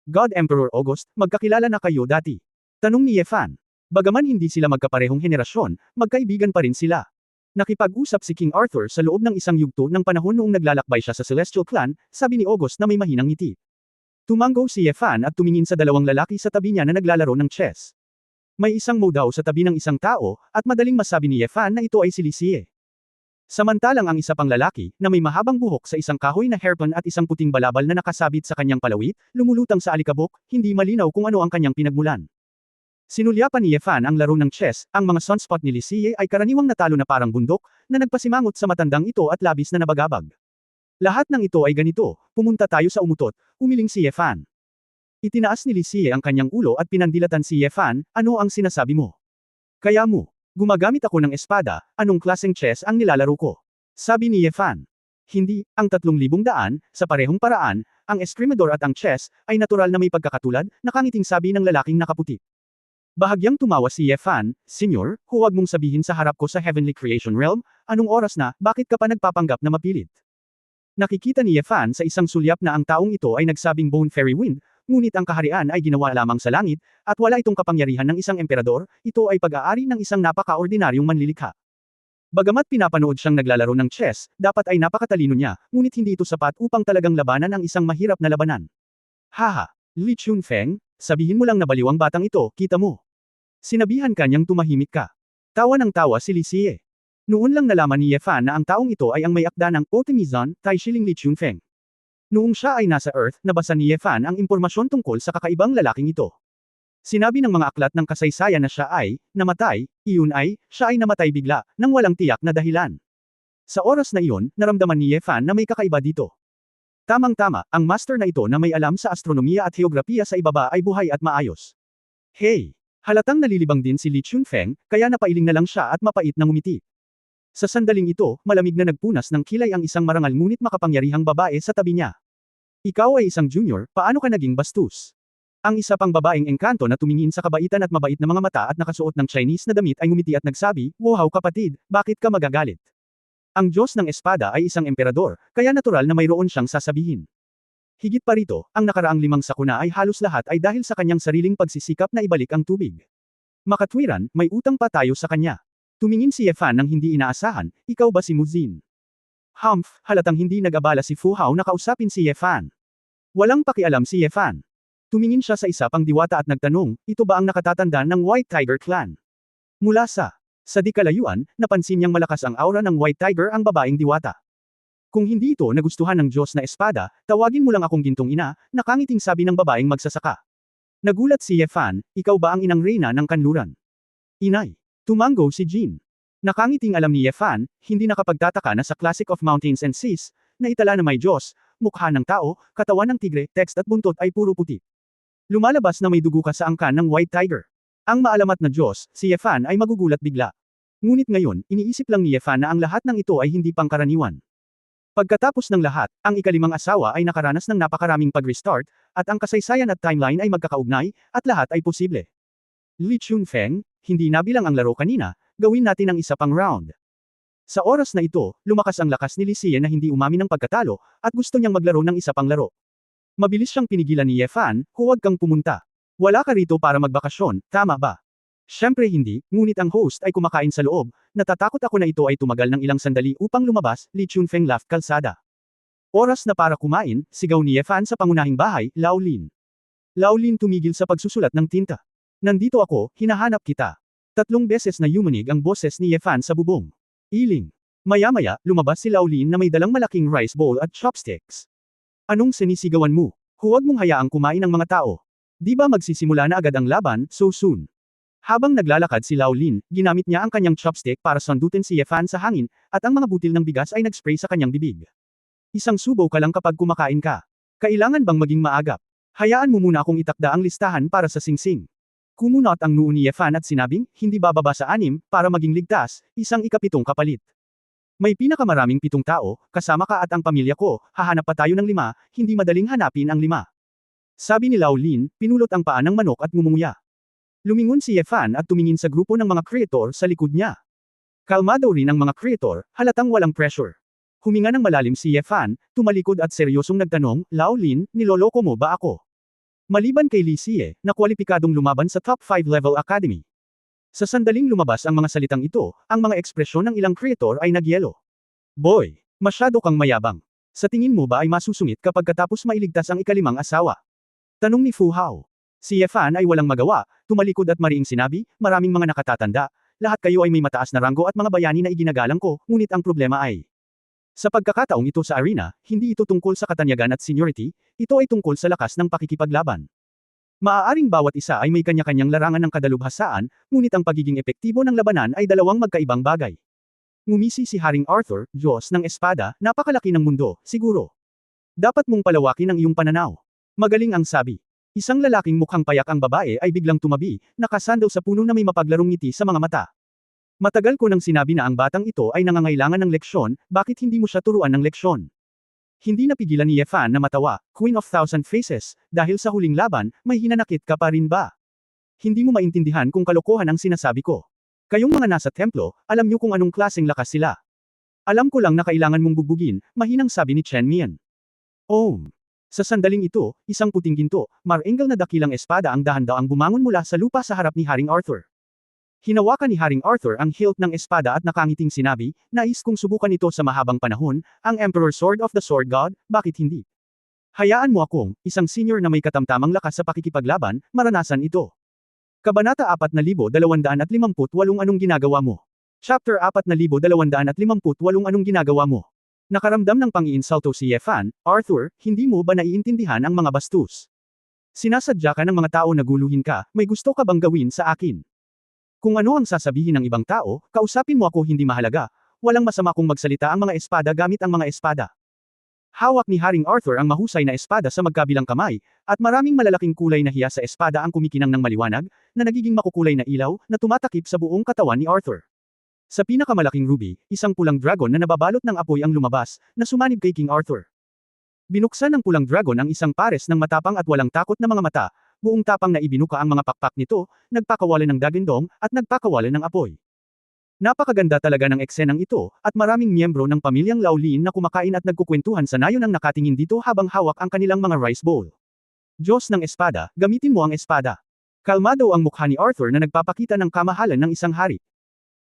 God Emperor August, magkakilala na kayo dati? Tanong ni Ye Fan. Bagaman hindi sila magkaparehong henerasyon, magkaibigan pa rin sila. Nakipag-usap si King Arthur sa loob ng isang yugto ng panahon noong naglalakbay siya sa Celestial Clan, sabi ni August na may mahinang ngiti. Tumango si Ye Fan at tumingin sa dalawang lalaki sa tabi niya na naglalaro ng chess. May isang mo daw sa tabi ng isang tao, at madaling masabi ni Ye Fan na ito ay si Li Xie. Samantalang ang isa pang lalaki, na may mahabang buhok sa isang kahoy na hairpin at isang puting balabal na nakasabit sa kanyang palawit, lumulutang sa alikabok, hindi malinaw kung ano ang kanyang pinagmulan. Sinulyapan ni Ye Fan ang laro ng chess, ang mga sunspot ni Li Xie ay karaniwang natalo na parang bundok, na nagpasimangot sa matandang ito at labis na nabagabag. Lahat ng ito ay ganito, pumunta tayo sa umutot, umiling si Ye Fan. Itinaas ni Li Xie ang kanyang ulo at pinandilatan si Ye Fan, ano ang sinasabi mo? Kaya mo. Gumagamit ako ng espada, anong klaseng chess ang nilalaro ko? Sabi ni Ye Fan. Hindi, ang 3,100, sa parehong paraan, ang escrimador at ang chess, ay natural na may pagkakatulad, nakangiting sabi ng lalaking nakaputi. Bahagyang tumawa si Ye Fan, Senyor, huwag mong sabihin sa harap ko sa Heavenly Creation Realm, anong oras na, bakit ka pa nagpapanggap na mapilit? Nakikita ni Ye Fan sa isang sulyap na ang taong ito ay nagsabing Bone Fairy Wind, ngunit ang kaharian ay ginawa lamang sa langit, at wala itong kapangyarihan ng isang emperador, ito ay pag-aari ng isang napaka-ordinaryong manlilikha. Bagamat pinapanood siyang naglalaro ng chess, dapat ay napakatalino niya, ngunit hindi ito sapat upang talagang labanan ang isang mahirap na labanan. Haha, Li Chunfeng, sabihin mo lang na baliw ang batang ito, kita mo. Sinabihan ka niyang tumahimik ka. Tawa ng tawa si Li Xie. Noon lang nalaman ni Ye Fan na ang taong ito ay ang may akda ng Optimizan, Tai Shiling Li Chunfeng. Noong siya ay nasa Earth, nabasa ni Ye Fan ang impormasyon tungkol sa kakaibang lalaking ito. Sinabi ng mga aklat ng kasaysayan na siya ay, namatay, iyon ay, siya ay namatay bigla, nang walang tiyak na dahilan. Sa oras na iyon, naramdaman ni Ye Fan na may kakaiba dito. Tamang-tama, ang master na ito na may alam sa astronomiya at heograpiya sa ibaba ay buhay at maayos. Hey! Halatang nalilibang din si Li Chunfeng, kaya napailing na lang siya at mapait na ngumiti. Sa sandaling ito, malamig na nagpunas ng kilay ang isang marangal ngunit makapangyarihang babae sa tabi niya. Ikaw ay isang junior, paano ka naging bastos? Ang isa pang babaeng engkanto na tumingin sa kabaitan at mabait na mga mata at nakasuot ng Chinese na damit ay ngumiti at nagsabi, wow kapatid, bakit ka magagalit? Ang Diyos ng Espada ay isang emperador, kaya natural na mayroon siyang sasabihin. Higit pa rito, ang nakaraang 5 sakuna ay halos lahat ay dahil sa kanyang sariling pagsisikap na ibalik ang tubig. Makatwiran, may utang pa tayo sa kanya. Tumingin si Ye Fan nang hindi inaasahan, ikaw ba si Mu Jin? Halatang hindi nag-abala si Fu Hao na kausapin si Ye Fan. Walang pakialam si Ye Fan. Tumingin siya sa isa pang diwata at nagtanong, ito ba ang nakatatanda ng White Tiger Clan? Mula sa di kalayuan, napansin niyang malakas ang aura ng White Tiger ang babaeng diwata. Kung hindi ito nagustuhan ng Diyos na espada, tawagin mo lang akong gintong ina, nakangiting sabi ng babaeng magsasaka. Nagulat si Yefan, ikaw ba ang inang reyna ng kanluran? Inay. Tumango si Jean. Nakangiting alam ni Yefan, hindi nakapagtataka na sa Classic of Mountains and Seas, na itala na may Diyos, mukha ng tao, katawan ng tigre, text at buntot ay puro puti. Lumalabas na may dugo ka sa angkan ng White Tiger. Ang maalamat na Diyos, si Yefan ay magugulat bigla. Ngunit ngayon, iniisip lang ni Yefan na ang lahat ng ito ay hindi pangkaraniwan. Pagkatapos ng lahat, ang ikalimang asawa ay nakaranas ng napakaraming pag-restart, at ang kasaysayan at timeline ay magkakaugnay, at lahat ay posible. Li Chunfeng, hindi nabilang ang laro kanina, gawin natin ang isa pang round. Sa oras na ito, lumakas ang lakas ni Li Xie na hindi umamin ng pagkatalo, at gusto niyang maglaro ng isa pang laro. Mabilis siyang pinigilan ni Yefan, huwag kang pumunta. Wala ka rito para magbakasyon, tama ba? Siyempre hindi, ngunit ang host ay kumakain sa loob, natatakot ako na ito ay tumagal ng ilang sandali upang lumabas, Li Chunfeng laughed kalsada. Oras na para kumain, sigaw ni Yefan sa pangunahing bahay, Lao Lin. Lao Lin tumigil sa pagsusulat ng tinta. Nandito ako, hinahanap kita. 3 beses na yumanig ang boses ni Yefan sa bubong. Iling. Maya-maya, lumabas si Lao Lin na may dalang malaking rice bowl at chopsticks. Anong sinisigawan mo? Huwag mong hayaang kumain ang mga tao. Di ba magsisimula na agad ang laban, so soon? Habang naglalakad si Lao Lin, ginamit niya ang kanyang chopstick para sandutin si Yefan sa hangin, at ang mga butil ng bigas ay nag-spray sa kanyang bibig. Isang subo ka lang kapag kumakain ka. Kailangan bang maging maagap? Hayaan mo muna akong itakda ang listahan para sa singsing. Kumunot ang noo ni Yefan at sinabing, hindi bababa sa 6, para maging ligtas, isang ikapitong kapalit. May pinakamaraming 7 tao, kasama ka at ang pamilya ko, hahanap pa tayo ng 5, hindi madaling hanapin ang 5. Sabi ni Lao Lin, pinulot ang paa ng manok at ngumunguya. Lumingon si Yefan at tumingin sa grupo ng mga creator sa likod niya. Kalmado rin ang mga creator, halatang walang pressure. Huminga ng malalim si Yefan, tumalikod at seryosong nagtanong, Lao Lin, niloloko mo ba ako? Maliban kay Li Xie, na kwalipikadong lumaban sa top 5 level academy. Sa sandaling lumabas ang mga salitang ito, ang mga ekspresyon ng ilang creator ay nagyelo. Boy, masyado kang mayabang. Sa tingin mo ba ay masusungit kapag katapos mailigtas ang ikalimang asawa? Tanong ni Fu Hao. Si Yefan ay walang magawa, tumalikod at mariing sinabi, maraming mga nakatatanda, lahat kayo ay may mataas na ranggo at mga bayani na iginagalang ko, ngunit ang problema ay. Sa pagkakataong ito sa arena, hindi ito tungkol sa katanyagan at seniority, ito ay tungkol sa lakas ng pakikipaglaban. Maaaring bawat isa ay may kanya-kanyang larangan ng kadalubhasaan, ngunit ang pagiging epektibo ng labanan ay dalawang magkaibang bagay. Ngumisi si Haring Arthur, Diyos ng Espada, napakalaki ng mundo, siguro. Dapat mong palawakin ang iyong pananaw. Magaling ang sabi. Isang lalaking mukhang payak ang babae ay biglang tumabi, nakasandaw sa puno na may mapaglarong ngiti sa mga mata. Matagal ko nang sinabi na ang batang ito ay nangangailangan ng leksyon, bakit hindi mo siya turuan ng leksyon? Hindi napigilan ni Yefan na matawa, Queen of Thousand Faces, dahil sa huling laban, may hinanakit ka pa rin ba? Hindi mo maintindihan kung kalokohan ang sinasabi ko. Kayong mga nasa templo, alam niyo kung anong klaseng lakas sila. Alam ko lang na kailangan mong bugbugin, mahinang sabi ni Chen Mian. Sa sandaling ito, isang puting ginto, marenggal na dakilang espada ang dahan-daang bumangon mula sa lupa sa harap ni Haring Arthur. Hinawakan ni Haring Arthur ang hilt ng espada at nakangiting sinabi, nais kong subukan ito sa mahabang panahon, ang Emperor Sword of the Sword God, bakit hindi? Hayaan mo akong, isang senior na may katamtamang lakas sa pakikipaglaban, maranasan ito. Kabanata 4258 Anong ginagawa mo? Chapter 4258 Anong ginagawa mo? Nakaramdam ng pang-iinsulto si Yefan, Arthur, hindi mo ba naiintindihan ang mga bastos? Sinasadya ka ng mga tao na guluhin ka, may gusto ka bang gawin sa akin? Kung ano ang sasabihin ng ibang tao, kausapin mo ako hindi mahalaga, walang masama kung magsalita ang mga espada gamit ang mga espada. Hawak ni Haring Arthur ang mahusay na espada sa magkabilang kamay, at maraming malalaking kulay na hiya sa espada ang kumikinang ng maliwanag, na nagiging makukulay na ilaw, na tumatakip sa buong katawan ni Arthur. Sa pinakamalaking ruby, isang pulang dragon na nababalot ng apoy ang lumabas, na sumanib kay King Arthur. Binuksan ng pulang dragon ang isang pares ng matapang at walang takot na mga mata, buong tapang na ibinuka ang mga pakpak nito, nagpakawalan ng dagindong, at nagpakawalan ng apoy. Napakaganda talaga ng eksenang ito, at maraming miyembro ng pamilyang Lao Lin na kumakain at nagkukwentuhan sa nayon ang nakatingin dito habang hawak ang kanilang mga rice bowl. Diyos ng espada, gamitin mo ang espada. Kalmado ang mukha ni Arthur na nagpapakita ng kamahalan ng isang hari.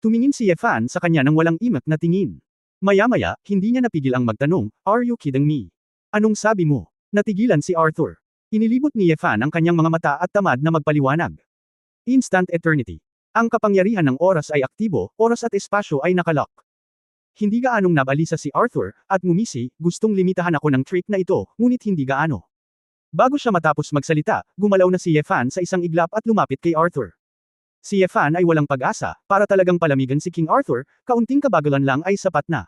Tumingin si Yefan sa kanya ng walang imak na tingin. Maya-maya, hindi niya napigil ang magtanong, are you kidding me? Anong sabi mo? Natigilan si Arthur. Inilibot ni Yefan ang kanyang mga mata at tamad na magpaliwanag. Instant eternity. Ang kapangyarihan ng oras ay aktibo, oras at espasyo ay nakalock. Hindi gaanong nabalisa si Arthur, at ngumisi, gustong limitahan ako ng trick na ito, ngunit hindi gaano. Bago siya matapos magsalita, gumalaw na si Yefan sa isang iglap at lumapit kay Arthur. Si Yefan ay walang pag-asa, para talagang palamigan si King Arthur, kaunting kabagalan lang ay sapat na.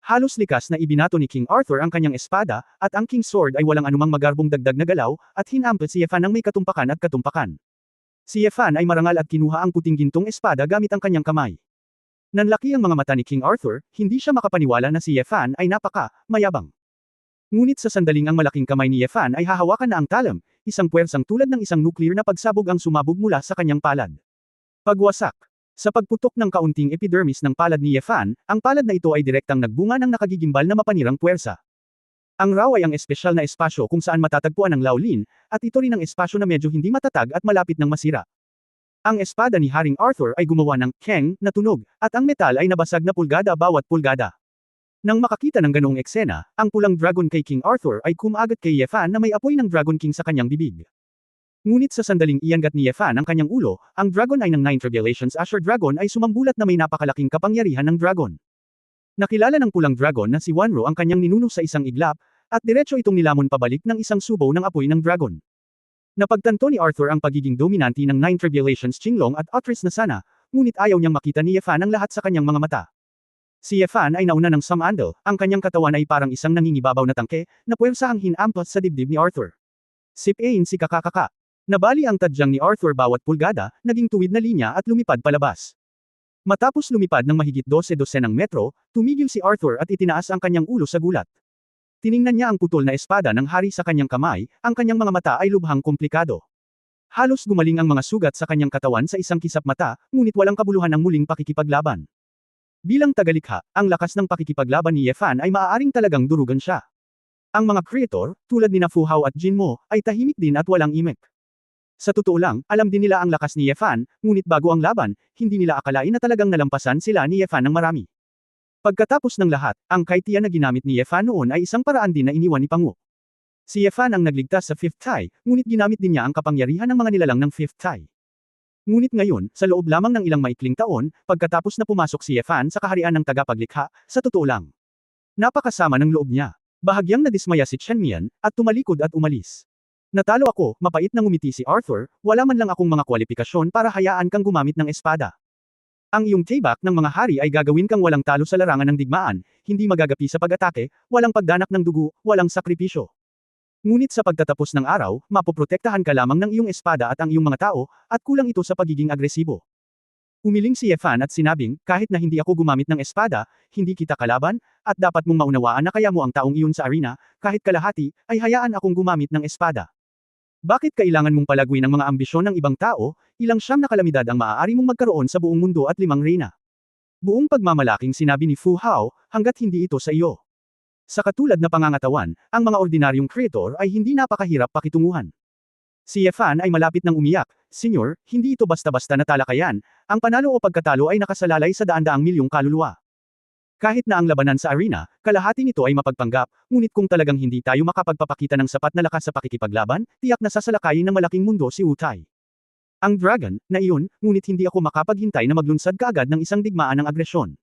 Halos likas na ibinato ni King Arthur ang kanyang espada, at ang King's Sword ay walang anumang magarbong dagdag na galaw, at hinampot si Yefan ng may katumpakan at katumpakan. Si Yefan ay marangal at kinuha ang puting gintong espada gamit ang kanyang kamay. Nanlaki ang mga mata ni King Arthur, hindi siya makapaniwala na si Yefan ay mayabang. Ngunit sa sandaling ang malaking kamay ni Yefan ay hahawakan na ang talam, isang puwersang tulad ng isang nuclear na pagsabog ang sumabog mula sa kanyang palad. Pagwasak. Sa pagputok ng kaunting epidermis ng palad ni Yefan, ang palad na ito ay direktang nagbunga ng nakagigimbal na mapanirang puwersa. Ang raw ay ang espesyal na espasyo kung saan matatagpuan ang Laolin, at ito rin ang espasyo na medyo hindi matatag at malapit ng masira. Ang espada ni Haring Arthur ay gumawa ng keng na tunog, at ang metal ay nabasag na pulgada bawat pulgada. Nang makakita ng ganoong eksena, ang pulang dragon kay King Arthur ay kumagat kay Yefan na may apoy ng Dragon King sa kanyang bibig. Ngunit sa sandaling iangat ni Yefan ang kanyang ulo, ang Dragon Eye ng Nine Revelations Azure Dragon ay sumambulat na may napakalaking kapangyarihan ng dragon. Nakilala ng pulang dragon na si Wanro ang kanyang ninuno sa isang iglap, at diretso itong nilamon pabalik ng isang subaw ng apoy ng dragon. Napagtanto ni Arthur ang pagiging dominante ng Nine Revelations Qinglong at Atris na sana, ngunit ayaw niyang makita ni Yefan ang lahat sa kanyang mga mata. Si Yefan ay nauna ng Samandal, ang kanyang katawan ay parang isang nangingibabaw na tangke, na puwersahang hinampas sa dibdib ni Arthur. Sipain si kakakaka. Nabali ang tadyang ni Arthur bawat pulgada, naging tuwid na linya at lumipad palabas. Matapos lumipad ng mahigit 12 ng metro, tumigil si Arthur at itinaas ang kanyang ulo sa gulat. Tiningnan niya ang putol na espada ng hari sa kanyang kamay, ang kanyang mga mata ay lubhang komplikado. Halos gumaling ang mga sugat sa kanyang katawan sa isang kisap mata, ngunit walang kabuluhan ang muling pakikipaglaban. Bilang tagalikha, ang lakas ng pakikipaglaban ni Yefan ay maaaring talagang durugan siya. Ang mga creator, tulad ni Fu Hao at Jin Mo, ay tahimik din at walang imek. Sa totoo lang, alam din nila ang lakas ni Yefan, ngunit bago ang laban, hindi nila akalain na talagang nalampasan sila ni Yefan ng marami. Pagkatapos ng lahat, ang kaitian na ginamit ni Yefan noon ay isang paraan din na iniwan ni Pangu. Si Yefan ang nagligtas sa Fifth Tai, ngunit ginamit din niya ang kapangyarihan ng mga nilalang ng Fifth Tai. Ngunit ngayon, sa loob lamang ng ilang maikling taon, pagkatapos na pumasok si Yefan sa kaharian ng tagapaglikha, sa totoo lang, napakasama ng loob niya. Bahagyang nadismaya si Chen Mian, at tumalikod at umalis. Natalo ako, mapait na ngumiti si Arthur, wala man lang akong mga kwalifikasyon para hayaan kang gumamit ng espada. Ang iyong tibak ng mga hari ay gagawin kang walang talo sa larangan ng digmaan, hindi magagapi sa pag-atake, walang pagdanak ng dugo, walang sakripisyo. Ngunit sa pagtatapos ng araw, mapoprotektahan ka lamang ng iyong espada at ang iyong mga tao, at kulang ito sa pagiging agresibo. Umiling si Yefan at sinabing, kahit na hindi ako gumamit ng espada, hindi kita kalaban, at dapat mong maunawaan na kaya mo ang taong iyon sa arena, kahit kalahati, ay hayaan akong gumamit ng espada. Bakit kailangan mong palaguin ang mga ambisyon ng ibang tao, ilang siyam na kalamidad ang maaari mong magkaroon sa buong mundo at 5 reyna. Buong pagmamalaking sinabi ni Fu Hao, hanggat hindi ito sa iyo. Sa katulad na pangangatawan, ang mga ordinaryong creator ay hindi napakahirap pakitunguhan. Si Yefan ay malapit ng umiyak, Senyor, hindi ito basta-basta na talakayan, ang panalo o pagkatalo ay nakasalalay sa daan-daang milyong kaluluwa. Kahit na ang labanan sa arena, kalahati nito ay mapagpanggap, ngunit kung talagang hindi tayo makapagpapakita ng sapat na lakas sa pakikipaglaban, tiyak na sasalakayin ng malaking mundo si Wu Tai. Ang dragon, na iyon, ngunit hindi ako makapaghintay na maglunsad kaagad ng isang digmaan ng agresyon.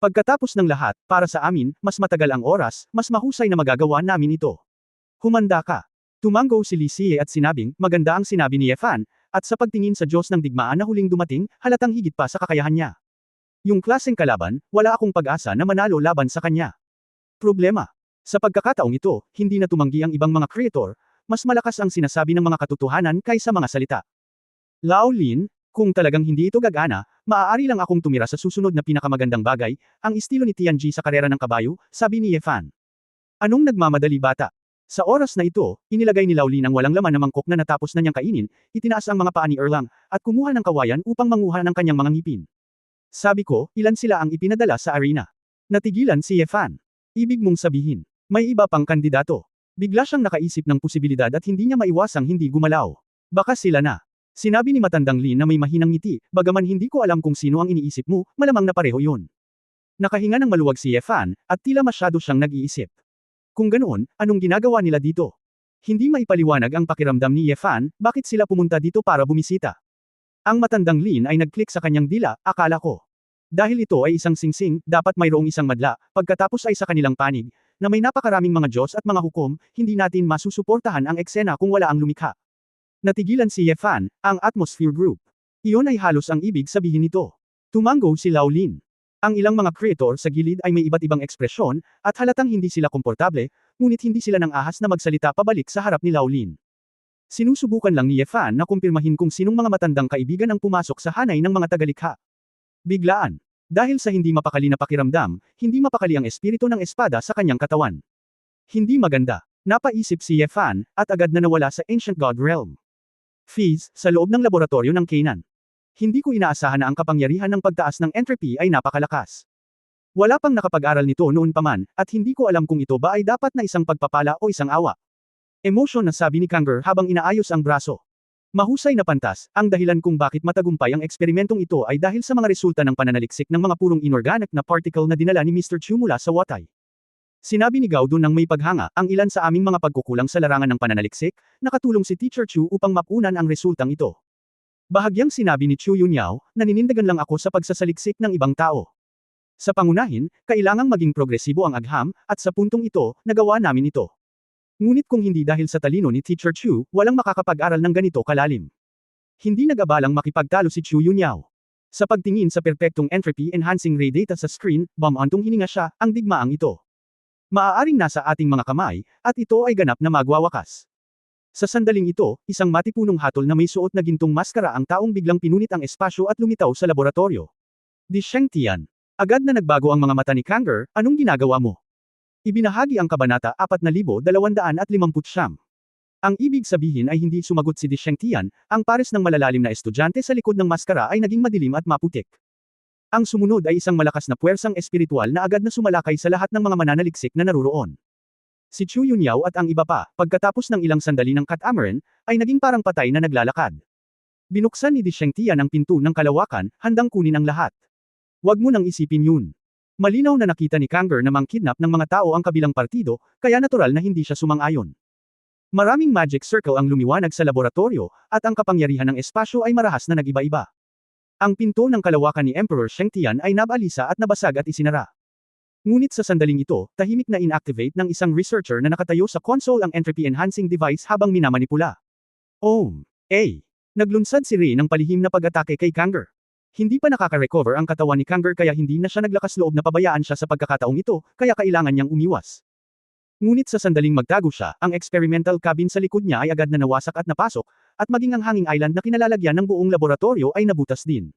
Pagkatapos ng lahat, para sa amin, mas matagal ang oras, mas mahusay na magagawa namin ito. Humanda ka. Tumango si Li Xie at sinabing, maganda ang sinabi ni Yefan, at sa pagtingin sa Diyos ng digmaan na huling dumating, halatang higit pa sa kakayahan niya. Yung klaseng kalaban, wala akong pag-asa na manalo laban sa kanya. Problema. Sa pagkakataong ito, hindi na tumanggi ang ibang mga creator, mas malakas ang sinasabi ng mga katotohanan kaysa mga salita. Lao Lin, kung talagang hindi ito gagana, maaari lang akong tumira sa susunod na pinakamagandang bagay, ang estilo ni Tianji sa karera ng kabayo, sabi ni Yefan. Anong nagmamadali bata? Sa oras na ito, inilagay ni Lao Lin ang walang laman na mangkok na natapos na niyang kainin, itinaas ang mga paa ni Erlang, at kumuha ng kawayan upang manguha ng kanyang mga ngipin. Sabi ko, ilan sila ang ipinadala sa arena? Natigilan si Yefan. Ibig mong sabihin, may iba pang kandidato. Bigla siyang nakaisip ng posibilidad at hindi niya maiwasang hindi gumalaw. Baka sila na. Sinabi ni matandang Lin na may mahinang ngiti, bagaman hindi ko alam kung sino ang iniisip mo, malamang na pareho yun. Nakahinga ng maluwag si Yefan, at tila masyado siyang nag-iisip. Kung ganoon, anong ginagawa nila dito? Hindi maipaliwanag ang pakiramdam ni Yefan, bakit sila pumunta dito para bumisita. Ang matandang Lin ay nag-click sa kanyang dila, akala ko. Dahil ito ay isang singsing, dapat mayroong isang madla, pagkatapos ay sa kanilang panig, na may napakaraming mga Diyos at mga hukom, hindi natin masusuportahan ang eksena kung wala ang lumikha. Natigilan si Ye Fan, ang Atmosphere Group. Iyon ay halos ang ibig sabihin nito. Tumango si Lao Lin. Ang ilang mga creator sa gilid ay may iba't ibang ekspresyon, at halatang hindi sila komportable, ngunit hindi sila nang ahas na magsalita pabalik sa harap ni Lao Lin. Sinusubukan lang ni Ye Fan na kumpirmahin kung sinong mga matandang kaibigan ang pumasok sa hanay ng mga tagalikha. Biglaan. Dahil sa hindi mapakali na pakiramdam, hindi mapakali ang espiritu ng espada sa kanyang katawan. Hindi maganda. Napaisip si Ye Fan, at agad na nawala sa Ancient God Realm. Fees, sa loob ng laboratorio ng Kanan. Hindi ko inaasahan na ang kapangyarihan ng pagtaas ng entropy ay napakalakas. Wala pang nakapag-aral nito noon pa man, at hindi ko alam kung ito ba ay dapat na isang pagpapala o isang awa. Emosyon na sabi ni Kang'er habang inaayos ang braso. Mahusay na pantas, ang dahilan kung bakit matagumpay ang eksperimentong ito ay dahil sa mga resulta ng pananaliksik ng mga purong inorganic na particle na dinala ni Mr. Chu mula sa Watay. Sinabi ni Gao Dun nang may paghanga, ang ilan sa aming mga pagkukulang sa larangan ng pananaliksik, nakatulong si Teacher Chu upang mapunan ang resultang ito. Bahagyang sinabi ni Chu Yunyao, naninindigan lang ako sa pagsasaliksik ng ibang tao. Sa pangunahin, kailangang maging progresibo ang agham, at sa puntong ito, nagawa namin ito. Ngunit kung hindi dahil sa talino ni Teacher Chu, walang makakapag-aral ng ganito kalalim. Hindi nag-abalang makipagtalo si Chu Yunyao. Sa pagtingin sa perpektong entropy-enhancing ray data sa screen, bumantong hininga siya, ang digmaang ito. Maaaring nasa ating mga kamay, at ito ay ganap na magwawakas. Sa sandaling ito, isang matipunong hatol na may suot na gintong maskara ang taong biglang pinunit ang espasyo at lumitaw sa laboratorio. Di Shengtian. Agad na nagbago ang mga mata ni Kang'er, anong ginagawa mo? Ibinahagi ang kabanata 4259. Ang ibig sabihin ay hindi sumagot si Di Shengtian, ang pares ng malalalim na estudyante sa likod ng maskara ay naging madilim at maputik. Ang sumunod ay isang malakas na puwersang espiritual na agad na sumalakay sa lahat ng mga mananaliksik na naruroon. Si Chu Yunyao at ang iba pa, pagkatapos ng ilang sandali ng catamaran, ay naging parang patay na naglalakad. Binuksan ni Di Shengtian ang pinto ng kalawakan, handang kunin ang lahat. Huwag mo nang isipin yun. Malinaw na nakita ni Kang'er na mangkidnap ng mga tao ang kabilang partido, kaya natural na hindi siya sumang-ayon. Maraming magic circle ang lumiwanag sa laboratorio, at ang kapangyarihan ng espasyo ay marahas na nag-iba-iba. Ang pinto ng kalawakan ni Emperor Shengtian ay nabalisa at nabasag at isinara. Ngunit sa sandaling ito, tahimik na inactivate ng isang researcher na nakatayo sa console ang entropy-enhancing device habang minamanipula. Naglunsad si Ray ng palihim na pag-atake kay Kang'er. Hindi pa nakaka-recover ang katawan ni Kang'er kaya hindi na siya naglakas loob na pabayaan siya sa pagkakataong ito, kaya kailangan niyang umiwas. Ngunit sa sandaling magtago siya, ang experimental cabin sa likod niya ay agad na nawasak at napasok, at maging ang hanging island na kinalalagyan ng buong laboratorio ay nabutas din.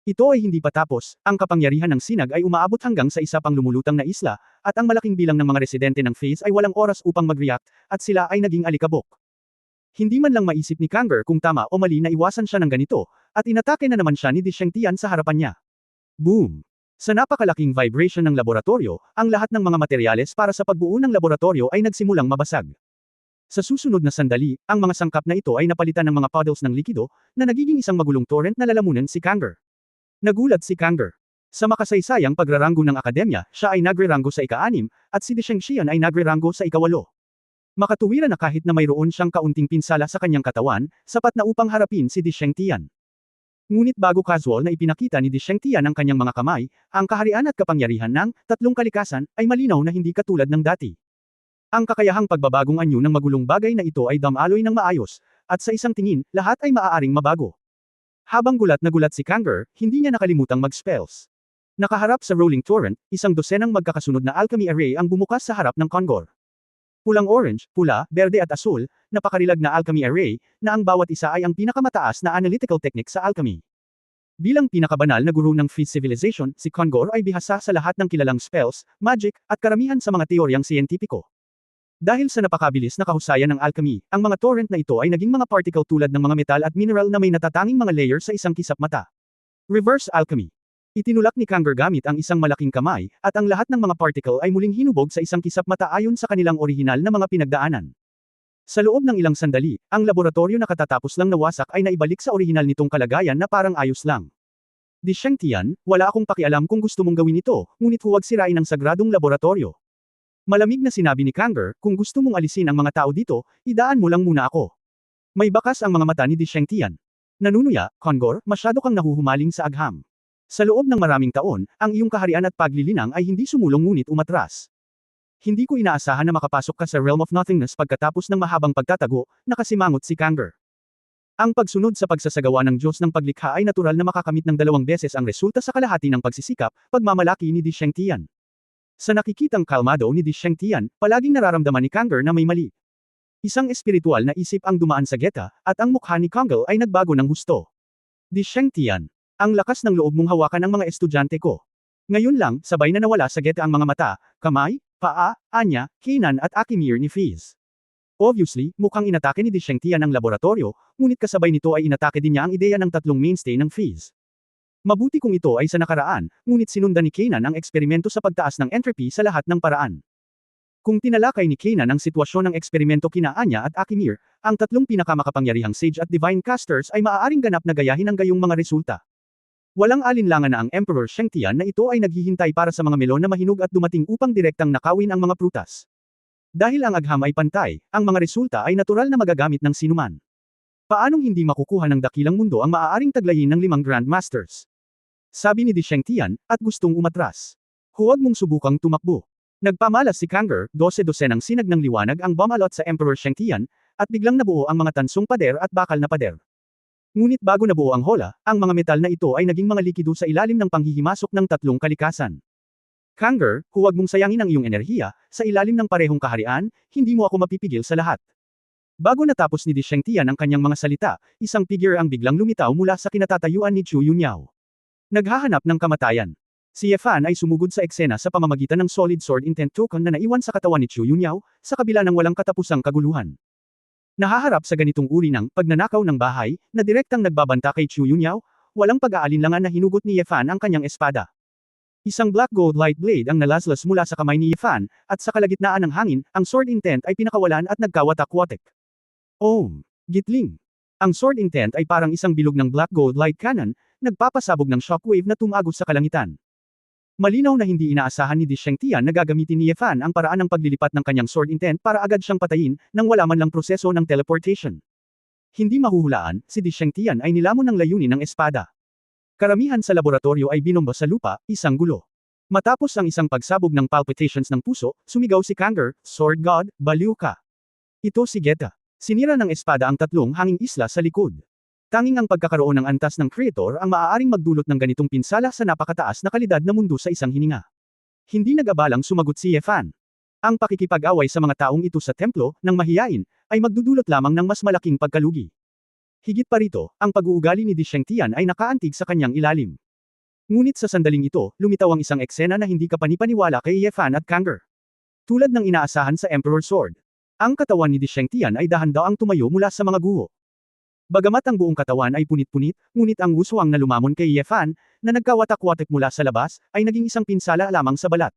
Ito ay hindi pa tapos, ang kapangyarihan ng sinag ay umaabot hanggang sa isa pang lumulutang na isla, at ang malaking bilang ng mga residente ng phase ay walang oras upang mag-react, at sila ay naging alikabok. Hindi man lang maisip ni Kang'er kung tama o mali na iwasan siya ng ganito, at inatake na naman siya ni Di Shengtian sa harapan niya. Boom! Sa napakalaking vibration ng laboratorio, ang lahat ng mga materyales para sa pagbuo ng laboratorio ay nagsimulang mabasag. Sa susunod na sandali, ang mga sangkap na ito ay napalitan ng mga puddles ng likido, na nagiging isang magulong torrent na lalamunan si Kang'er. Nagulat si Kang'er. Sa makasaysayang pagraranggo ng akademya, siya ay nagre-ranggo sa ika-6, at si Di Shengtian ay nagre-ranggo sa ika-8. Makatuwiran na kahit na mayroon siyang kaunting pinsala sa kanyang katawan, sapat na upang harapin si Di Shengtian. Ngunit bago casual na ipinakita ni Di Shengtian ang kanyang mga kamay, ang kaharian at kapangyarihan ng tatlong kalikasan ay malinaw na hindi katulad ng dati. Ang kakayahang pagbabagong anyo ng magulong bagay na ito ay damaloy ng maayos, at sa isang tingin, lahat ay maaaring mabago. Habang gulat na gulat si Kang'er, hindi niya nakalimutang mag-spells. Nakaharap sa rolling torrent, isang dosenang magkakasunod na alchemy array ang bumukas sa harap ng Kongor. Pulang orange, pula, berde at asul, napakarilag na alchemy array, na ang bawat isa ay ang pinakamataas na analytical technique sa alchemy. Bilang pinakabanal na guru ng Phase Civilization, si Kongor ay bihasa sa lahat ng kilalang spells, magic, at karamihan sa mga teoryang siyentipiko. Dahil sa napakabilis na kahusayan ng alchemy, ang mga torrent na ito ay naging mga particle tulad ng mga metal at mineral na may natatanging mga layer sa isang kisap mata. Reverse alchemy. Itinulak ni Kang'er gamit ang isang malaking kamay, at ang lahat ng mga particle ay muling hinubog sa isang kisap mata ayon sa kanilang orihinal na mga pinagdaanan. Sa loob ng ilang sandali, ang laboratorio na katatapos lang nawasak ay naibalik sa orihinal nitong kalagayan na parang ayos lang. Di Shengtian, wala akong pakialam kung gusto mong gawin ito, ngunit huwag sirain ang sagradong laboratorio. Malamig na sinabi ni Kang'er, kung gusto mong alisin ang mga tao dito, idaan mo lang muna ako. May bakas ang mga mata ni Di Shengtian. Nanunuya, Kongor, masyado kang nahuhumaling sa agham. Sa loob ng maraming taon, ang iyong kaharian at paglilinang ay hindi sumulong ngunit umatras. Hindi ko inaasahan na makapasok ka sa Realm of Nothingness pagkatapos ng mahabang pagtatago, nakasimangot si Kangger. Ang pagsunod sa pagsasagawa ng Diyos ng paglikha ay natural na makakamit ng 2 beses ang resulta sa kalahati ng pagsisikap, pagmamalaki ni Di Shengtian. Sa nakikitang kalmado ni Di Shengtian, palaging nararamdaman ni Kangger na may mali. Isang espiritual na isip ang dumaan sa Geta, at ang mukha ni Kangel ay nagbago ng husto. Di Shengtian, ang lakas ng loob mong hawakan ang mga estudyante ko. Ngayon lang, sabay na nawala sa Geta ang mga mata, kamay, paa, anya, Kanan at Akimir ni Fiz. Obviously, mukhang inatake ni Di Shengtian ang laboratorio, ngunit kasabay nito ay inatake din niya ang ideya ng 3 mainstay ng Fiz. Mabuti kung ito ay sa nakaraan, ngunit sinundan ni Kanan ang eksperimento sa pagtaas ng entropy sa lahat ng paraan. Kung tinalakay ni Kanan ang sitwasyon ng eksperimento kina Anya at Akimir, ang 3 pinakamakapangyarihang Sage at Divine Casters ay maaaring ganap na gayahin ang gayong mga resulta. Walang alinlangan na ang Emperor Shengtian na ito ay naghihintay para sa mga melon na mahinog at dumating upang direktang nakawin ang mga prutas. Dahil ang agham ay pantay, ang mga resulta ay natural na magagamit ng sinuman. Paanong hindi makukuha ng dakilang mundo ang maaaring taglayin ng 5 Grandmasters? Sabi ni Di Shengtian, at gustong umatras. Huwag mong subukang tumakbo. Nagpamalas si Kangger, 12-12 sinag ng liwanag ang bumalot sa Emperor Shengtian, at biglang nabuo ang mga tansong pader at bakal na pader. Ngunit bago nabuo ang hola, ang mga metal na ito ay naging mga likido sa ilalim ng panghihimasok ng 3 kalikasan. Kangger, huwag mong sayangin ang iyong enerhiya, sa ilalim ng parehong kaharian, hindi mo ako mapipigil sa lahat. Bago natapos ni Di Shengtian ang kanyang mga salita, isang figure ang biglang lumitaw mula sa kinatatayuan ni Chu Yunyao. Naghahanap ng kamatayan. Si Ye Fan ay sumugod sa eksena sa pamamagitan ng Solid Sword Intent Token na naiwan sa katawan ni Chu Yunyao, sa kabila ng walang katapusang kaguluhan. Nahaharap sa ganitong uri ng pagnanakaw ng bahay, na direktang nagbabanta kay Chu Yunyao, walang pag-aalinlangan na hinugot ni Ye Fan ang kanyang espada. Isang black gold light blade ang nalaslas mula sa kamay ni Ye Fan, at sa kalagitnaan ng hangin, ang Sword Intent ay pinakawalan at nagkawatak-watik. Gitling. Ang Sword Intent ay parang isang bilog ng black gold light cannon, nagpapasabog ng shockwave na tumagos sa kalangitan. Malinaw na hindi inaasahan ni Di Shengtian na gagamitin ni Ye Fan ang paraan ng paglilipat ng kanyang Sword Intent para agad siyang patayin, nang wala man lang proseso ng teleportation. Hindi mahuhulaan, si Di Shengtian ay nilamon ng layunin ng espada. Karamihan sa laboratorio ay binomba sa lupa, isang gulo. Matapos ang isang pagsabog ng palpitations ng puso, sumigaw si Kangger, Sword God, baliw ka. Ito si Geta. Sinira ng espada ang 3 hanging isla sa likod. Tanging ang pagkakaroon ng antas ng Creator ang maaaring magdulot ng ganitong pinsala sa napakataas na kalidad na mundo sa isang hininga. Hindi nag-abalang sumagot si Ye Fan. Ang pakikipag-away sa mga taong ito sa templo, ng mahiyain, ay magdudulot lamang ng mas malaking pagkalugi. Higit pa rito, ang pag-uugali ni Di Shengtian ay nakaantig sa kanyang ilalim. Ngunit sa sandaling ito, lumitaw ang isang eksena na hindi kapanipaniwala kay Ye Fan at Kangger. Tulad ng inaasahan sa Emperor Sword, ang katawan ni Di Shengtian ay dahan-daang tumayo mula sa mga guho. Bagamat ang buong katawan ay punit-punit, ngunit ang wuswang na lumamon kay Ye Fan, na nagkawatak-watak mula sa labas, ay naging isang pinsala lamang sa balat.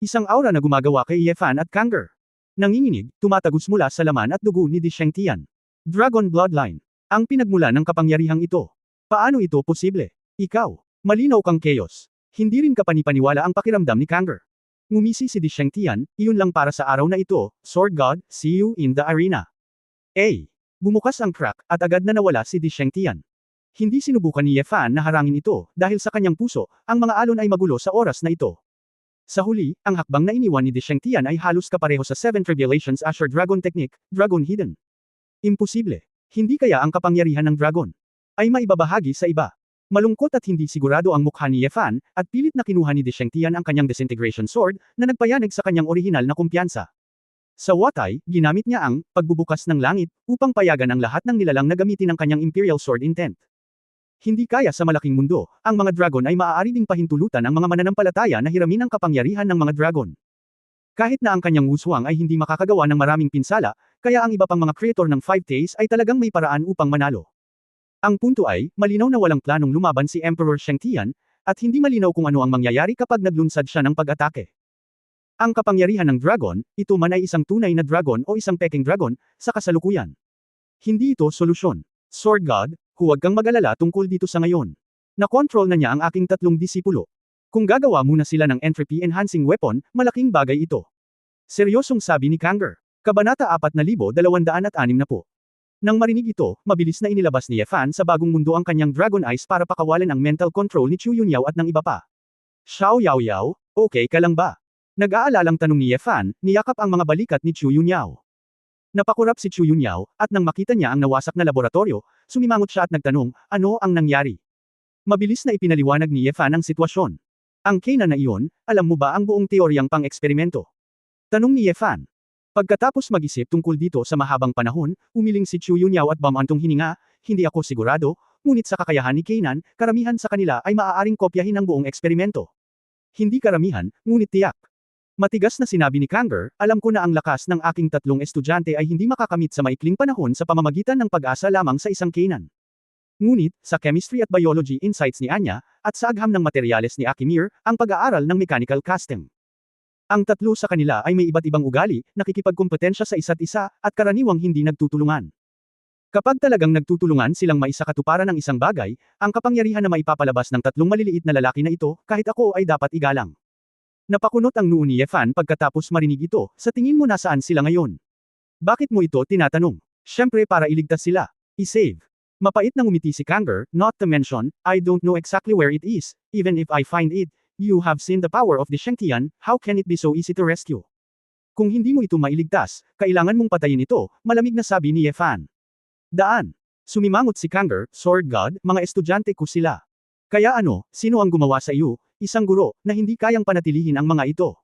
Isang aura na gumagawa kay Ye Fan at Kangger. Nanginginig, tumatagos mula sa laman at dugo ni Di Shengtian. Dragon Bloodline. Ang pinagmulan ng kapangyarihang ito. Paano ito posible? Ikaw. Malinaw kang chaos. Hindi rin kapanipaniwala ang pakiramdam ni Kangger. Ngumisi si Di Shengtian, iyon lang para sa araw na ito, Sword God, see you in the arena. Bumukas ang crack, at agad na nawala si Di Shengtian. Hindi sinubukan ni Ye Fan na harangin ito, dahil sa kanyang puso, ang mga alon ay magulo sa oras na ito. Sa huli, ang hakbang na iniwan ni Di Shengtian ay halos kapareho sa 7 Tribulations Asher Dragon Technique, Dragon Hidden. Imposible. Hindi kaya ang kapangyarihan ng dragon ay maibabahagi sa iba. Malungkot at hindi sigurado ang mukha ni Ye Fan, at pilit na kinuha ni Di Shengtian ang kanyang Disintegration Sword, na nagpayanig sa kanyang orihinal na kumpiyansa. Sa Watay, ginamit niya ang pagbubukas ng langit upang payagan ang lahat ng nilalang na gamitin ang kanyang Imperial Sword Intent. Hindi kaya sa malaking mundo, ang mga dragon ay maaari ding pahintulutan ang mga mananampalataya na hiramin ang kapangyarihan ng mga dragon. Kahit na ang kanyang wuswang ay hindi makakagawa ng maraming pinsala, kaya ang iba pang mga creator ng 5 Days ay talagang may paraan upang manalo. Ang punto ay, malinaw na walang planong lumaban si Emperor Shengtian, at hindi malinaw kung ano ang mangyayari kapag naglunsad siya ng pag-atake. Ang kapangyarihan ng dragon, ito man ay isang tunay na dragon o isang peking dragon, sa kasalukuyan. Hindi ito solusyon. Sword God, huwag kang mag-alala tungkol dito sa ngayon. Na-control na niya ang aking 3 disipulo. Kung gagawa muna sila ng entropy-enhancing weapon, malaking bagay ito. Seryosong sabi ni Kangger. Kabanata 4260. Nang marinig ito, mabilis na inilabas ni Ye Fan sa bagong mundo ang kanyang Dragon Eyes para pakawalan ang mental control ni Chu Yunyao at ng iba pa. Xiao Yao Yao, okay ka lang ba? Nag-aalalang tanong ni Ye Fan, niyakap ang mga balikat ni Chu Yunyao. Napakurap si Chu Yunyao, at nang makita niya ang nawasak na laboratorio, sumimangot siya at nagtanong, ano ang nangyari? Mabilis na ipinaliwanag ni Ye Fan ang sitwasyon. Ang Kena na iyon, alam mo ba ang buong teoryang pang-eksperimento? Tanong ni Ye Fan. Pagkatapos mag-isip tungkol dito sa mahabang panahon, umiling si Chu Yunyao at bumantong hininga, hindi ako sigurado, ngunit sa kakayahan ni Kanan, karamihan sa kanila ay maaaring kopyahin ang buong eksperimento. Hindi karamihan, ngunit tiyak. Matigas na sinabi ni Kanger, alam ko na ang lakas ng aking tatlong estudyante ay hindi makakamit sa maikling panahon sa pamamagitan ng pag-asa lamang sa isang Kanan. Ngunit, sa chemistry at biology insights ni Anya, at sa agham ng materyales ni Akimir, ang pag-aaral ng mechanical casting. Ang tatlo sa kanila ay may iba't ibang ugali, nakikipagkompetensya sa isa't isa, at karaniwang hindi nagtutulungan. Kapag talagang nagtutulungan silang maisakatuparan ng isang bagay, ang kapangyarihan na maipapalabas ng tatlong maliliit na lalaki na ito, kahit ako ay dapat igalang. Napakunot ang noo ni Ye Fan pagkatapos marinig ito, sa tingin mo nasaan sila ngayon? Bakit mo ito tinatanong? Siyempre para iligtas sila. I-save. Mapait na ngumiti si Kanger, not to mention, I don't know exactly where it is, even if I find it, you have seen the power of the Shengtian, how can it be so easy to rescue? Kung hindi mo ito mailigtas, kailangan mong patayin ito, malamig na sabi ni Ye Fan. Daan. Sumimangot si Kanger, Sword God, mga estudyante ko sila. Kaya ano, sino ang gumawa sa iyo? Isang guro, na hindi kayang panatilihin ang mga ito.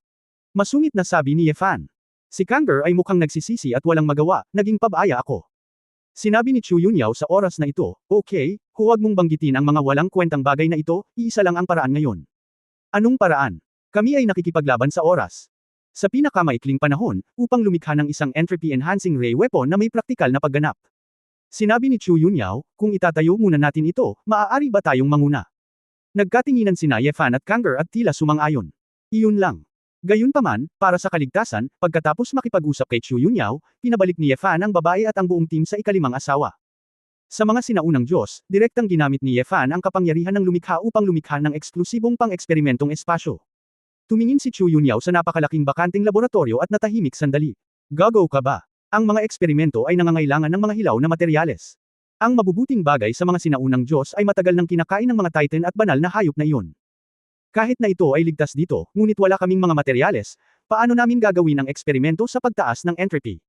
Masungit na sabi ni Ye Fan. Si Kanger ay mukhang nagsisisi at walang magawa, naging pabaya ako. Sinabi ni Chu Yunyao sa oras na ito, okay, huwag mong banggitin ang mga walang kwentang bagay na ito, iisa lang ang paraan ngayon. Anong paraan? Kami ay nakikipaglaban sa oras. Sa pinakamaikling panahon, upang lumikha ng isang entropy-enhancing ray weapon na may praktikal na pagganap. Sinabi ni Chu Yunyao, kung itatayo muna natin ito, maaari ba tayong manguna? Nagkatinginan sina Ye Fan at Kanger at tila sumang-ayon. Iyon lang. Gayunpaman, para sa kaligtasan, pagkatapos makipag-usap kay Chu Yunyao, pinabalik ni Ye Fan ang babae at ang buong team sa ikalimang asawa. Sa mga sinaunang Diyos, direktang ginamit ni Ye Fan ang kapangyarihan ng lumikha upang lumikha ng eksklusibong pang-eksperimentong espasyo. Tumingin si Chu Yunyao sa napakalaking bakanting laboratorio at natahimik sandali. Gago ka ba? Ang mga eksperimento ay nangangailangan ng mga hilaw na materyales. Ang mabubuting bagay sa mga sinaunang Diyos ay matagal nang kinakain ng mga Titan at banal na hayop na iyon. Kahit na ito ay ligtas dito, ngunit wala kaming mga materyales, paano namin gagawin ang eksperimento sa pagtaas ng entropy?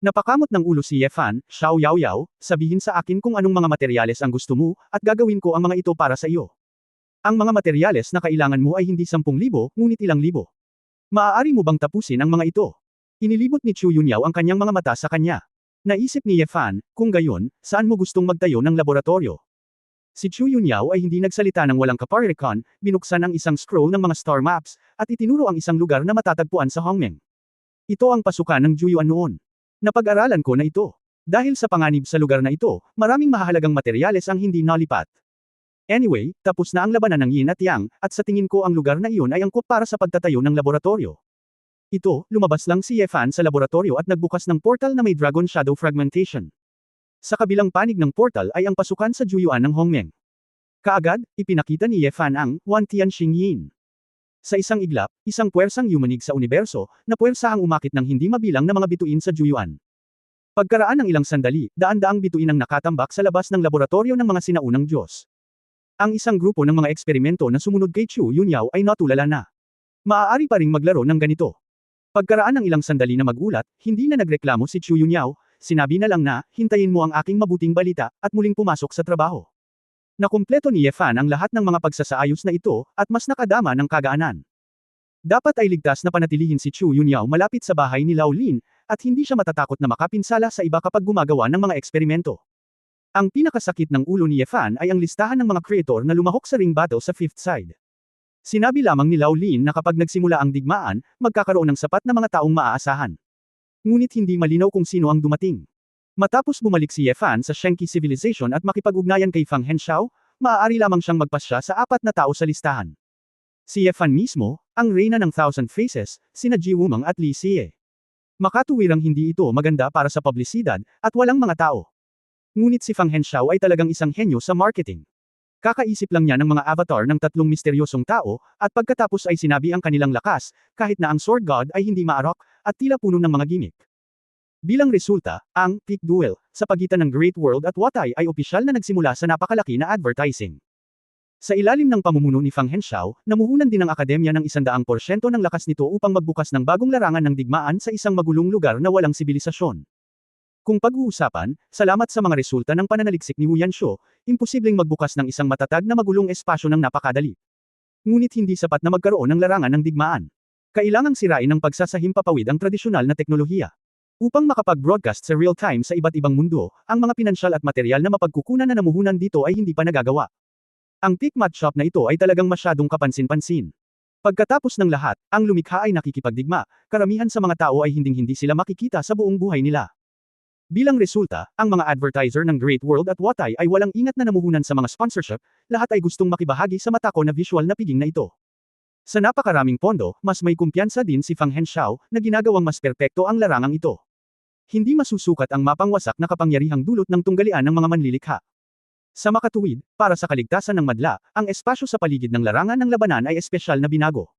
Napakamot ng ulo si Ye Fan, Xiao Yao Yao, sabihin sa akin kung anong mga materyales ang gusto mo, at gagawin ko ang mga ito para sa iyo. Ang mga materyales na kailangan mo ay hindi 10,000, ngunit ilang libo. Maaari mo bang tapusin ang mga ito? Inilibot ni Chu Yunyao ang kanyang mga mata sa kanya. Naisip ni Ye Fan, kung gayon, saan mo gustong magtayo ng laboratorio? Si Chu Yunyao ay hindi nagsalita ng walang kaparirikon, binuksan ang isang scroll ng mga star maps, at itinuro ang isang lugar na matatagpuan sa Hongmeng. Ito ang pasukan ng Juyuan noon. Napag-aralan ko na ito. Dahil sa panganib sa lugar na ito, maraming mahahalagang materyales ang hindi nalipat. Anyway, tapos na ang labanan ng Yin at Yang, at sa tingin ko ang lugar na iyon ay angkop para sa pagtatayo ng laboratorio. Ito, lumabas lang si Ye Fan sa laboratorio at nagbukas ng portal na may Dragon Shadow Fragmentation. Sa kabilang panig ng portal ay ang pasukan sa Juyuan ng Hongmeng. Kaagad, ipinakita ni Ye Fan ang Wan Tianxing Yin. Sa isang iglap, isang puwersang yumanig sa universo, na puwersahang umakit ng hindi mabilang na mga bituin sa Juyuan. Pagkaraan ng ilang sandali, daan-daang bituin ang nakatambak sa labas ng laboratorio ng mga sinaunang Diyos. Ang isang grupo ng mga eksperimento na sumunod kay Chu Yunyao ay natulala na. Maaari pa ring maglaro ng ganito. Pagkaraan ng ilang sandali na magulat, hindi na nagreklamo si Chu Yunyao, sinabi na lang na, hintayin mo ang aking mabuting balita, at muling pumasok sa trabaho. Nakumpleto ni Ye Fan ang lahat ng mga pagsasaayos na ito, at mas nakadama ng kagaanan. Dapat ay ligtas na panatilihin si Chu Yunyao malapit sa bahay ni Lao Lin, at hindi siya matatakot na makapinsala sa iba kapag gumagawa ng mga eksperimento. Ang pinakasakit ng ulo ni Ye Fan ay ang listahan ng mga creator na lumahok sa ring battle sa Fifth Side. Sinabi lamang ni Lao Lin na kapag nagsimula ang digmaan, magkakaroon ng sapat na mga taong maaasahan. Ngunit hindi malinaw kung sino ang dumating. Matapos bumalik si Ye Fan sa Shenki Civilization at makipag-ugnayan kay Fang Henshao, maaari lamang siyang magpasya sa 4 na tao sa listahan. Si Ye Fan mismo, ang reyna ng Thousand Faces, sina Ji Wumeng at Li Xie. Makatuwirang hindi ito maganda para sa publisidad, at walang mga tao. Ngunit si Fang Henshao ay talagang isang henyo sa marketing. Kakaisip lang niya ng mga avatar ng 3 misteryosong tao, at pagkatapos ay sinabi ang kanilang lakas, kahit na ang Sword God ay hindi maarok, at tila puno ng mga gimmick. Bilang resulta, ang peak duel sa pagitan ng Great World at Watai ay opisyal na nagsimula sa napakalaki na advertising. Sa ilalim ng pamumuno ni Fang Henshaw, namuhunan din ang akademya ng 100% ng lakas nito upang magbukas ng bagong larangan ng digmaan sa isang magulong lugar na walang sibilisasyon. Kung pag-uusapan, salamat sa mga resulta ng pananaliksik ni Wu Yanshuo, imposibleng magbukas ng isang matatag na magulong espasyo ng napakadali. Ngunit hindi sapat na magkaroon ng larangan ng digmaan. Kailangang sirain ng pagsasahimpapawid ang tradisyonal na teknolohiya. Upang makapag-broadcast sa real-time sa iba't ibang mundo, ang mga pinansyal at material na mapagkukunan na namuhunan dito ay hindi pa nagagawa. Ang Pikmat Shop na ito ay talagang masyadong kapansin-pansin. Pagkatapos ng lahat, ang lumikha ay nakikipagdigma, karamihan sa mga tao ay hinding-hindi sila makikita sa buong buhay nila. Bilang resulta, ang mga advertiser ng Great World at Watai ay walang ingat na namuhunan sa mga sponsorship, lahat ay gustong makibahagi sa matako na visual na piging na ito. Sa napakaraming pondo, mas may kumpiyansa din si Fang Henshaw na ginagawang mas perpekto ang larangang ito. Hindi masusukat ang mapangwasak na kapangyarihang dulot ng tunggalian ng mga manlilikha. Sa makatuwid, para sa kaligtasan ng madla, ang espasyo sa paligid ng larangan ng labanan ay espesyal na binago.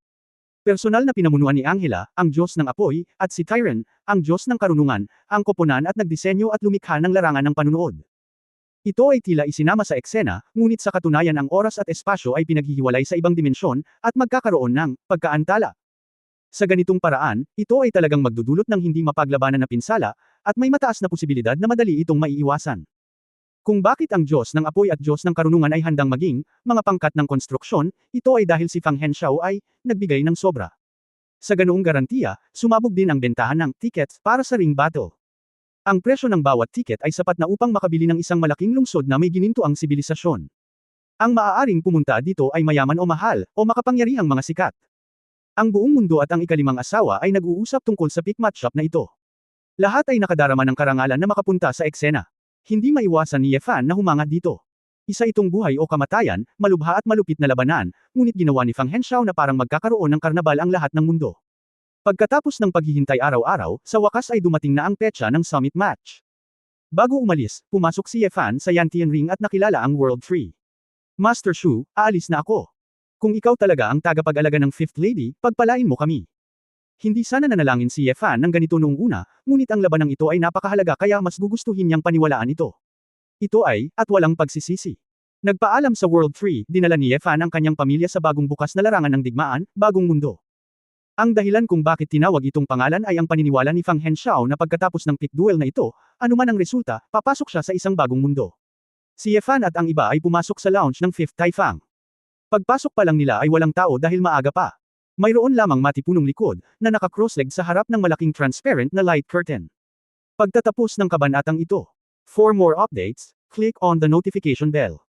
Personal na pinamunuan ni Angela, ang Diyos ng Apoy, at si Tyron, ang Diyos ng Karunungan, ang koponan at nagdisenyo at lumikha ng larangan ng panunood. Ito ay tila isinama sa eksena, ngunit sa katunayan ang oras at espasyo ay pinaghihiwalay sa ibang dimensyon, at magkakaroon ng pagkaantala. Sa ganitong paraan, ito ay talagang magdudulot ng hindi mapaglabanan na pinsala, at may mataas na posibilidad na madali itong maiiwasan. Kung bakit ang Diyos ng Apoy at Diyos ng Karunungan ay handang maging mga pangkat ng konstruksyon, ito ay dahil si Fang Henshaw ay nagbigay ng sobra. Sa ganoong garantiya, sumabog din ang bentahan ng tickets para sa ring battle. Ang presyo ng bawat ticket ay sapat na upang makabili ng isang malaking lungsod na may ginintuang sibilisasyon. Ang maaaring pumunta dito ay mayaman o mahal, o makapangyarihang mga sikat. Ang buong mundo at ang ikalimang asawa ay nag-uusap tungkol sa Pikmat Shop na ito. Lahat ay nakadarama ng karangalan na makapunta sa eksena. Hindi maiwasan ni Ye Fan na humanga dito. Isa itong buhay o kamatayan, malubha at malupit na labanan, ngunit ginawa ni Fang Henshaw na parang magkakaroon ng karnabal ang lahat ng mundo. Pagkatapos ng paghihintay araw-araw, sa wakas ay dumating na ang petsa ng summit match. Bago umalis, pumasok si Ye Fan sa Yantian Ring at nakilala ang World 3. Master Shu, aalis na ako. Kung ikaw talaga ang tagapag-alaga ng Fifth Lady, pagpalain mo kami. Hindi sana nanalangin si Ye Fan ng ganito noong una, ngunit ang labanang ito ay napakahalaga kaya mas gugustuhin niyang paniwalaan ito. Ito ay, at walang pagsisisi. Nagpaalam sa World 3, dinala ni Ye Fan ang kanyang pamilya sa bagong bukas na larangan ng digmaan, bagong mundo. Ang dahilan kung bakit tinawag itong pangalan ay ang paniniwala ni Fang Henshaw na pagkatapos ng pick duel na ito, anuman ang resulta, papasok siya sa isang bagong mundo. Si Ye Fan at ang iba ay pumasok sa lounge ng Fifth Taifang. Pagpasok pa lang nila ay walang tao dahil maaga pa. Mayroon lamang matipunong likod, na naka-cross-leg sa harap ng malaking transparent na light curtain. Pagtatapos ng kabanatang ito. For more updates, click on the notification bell.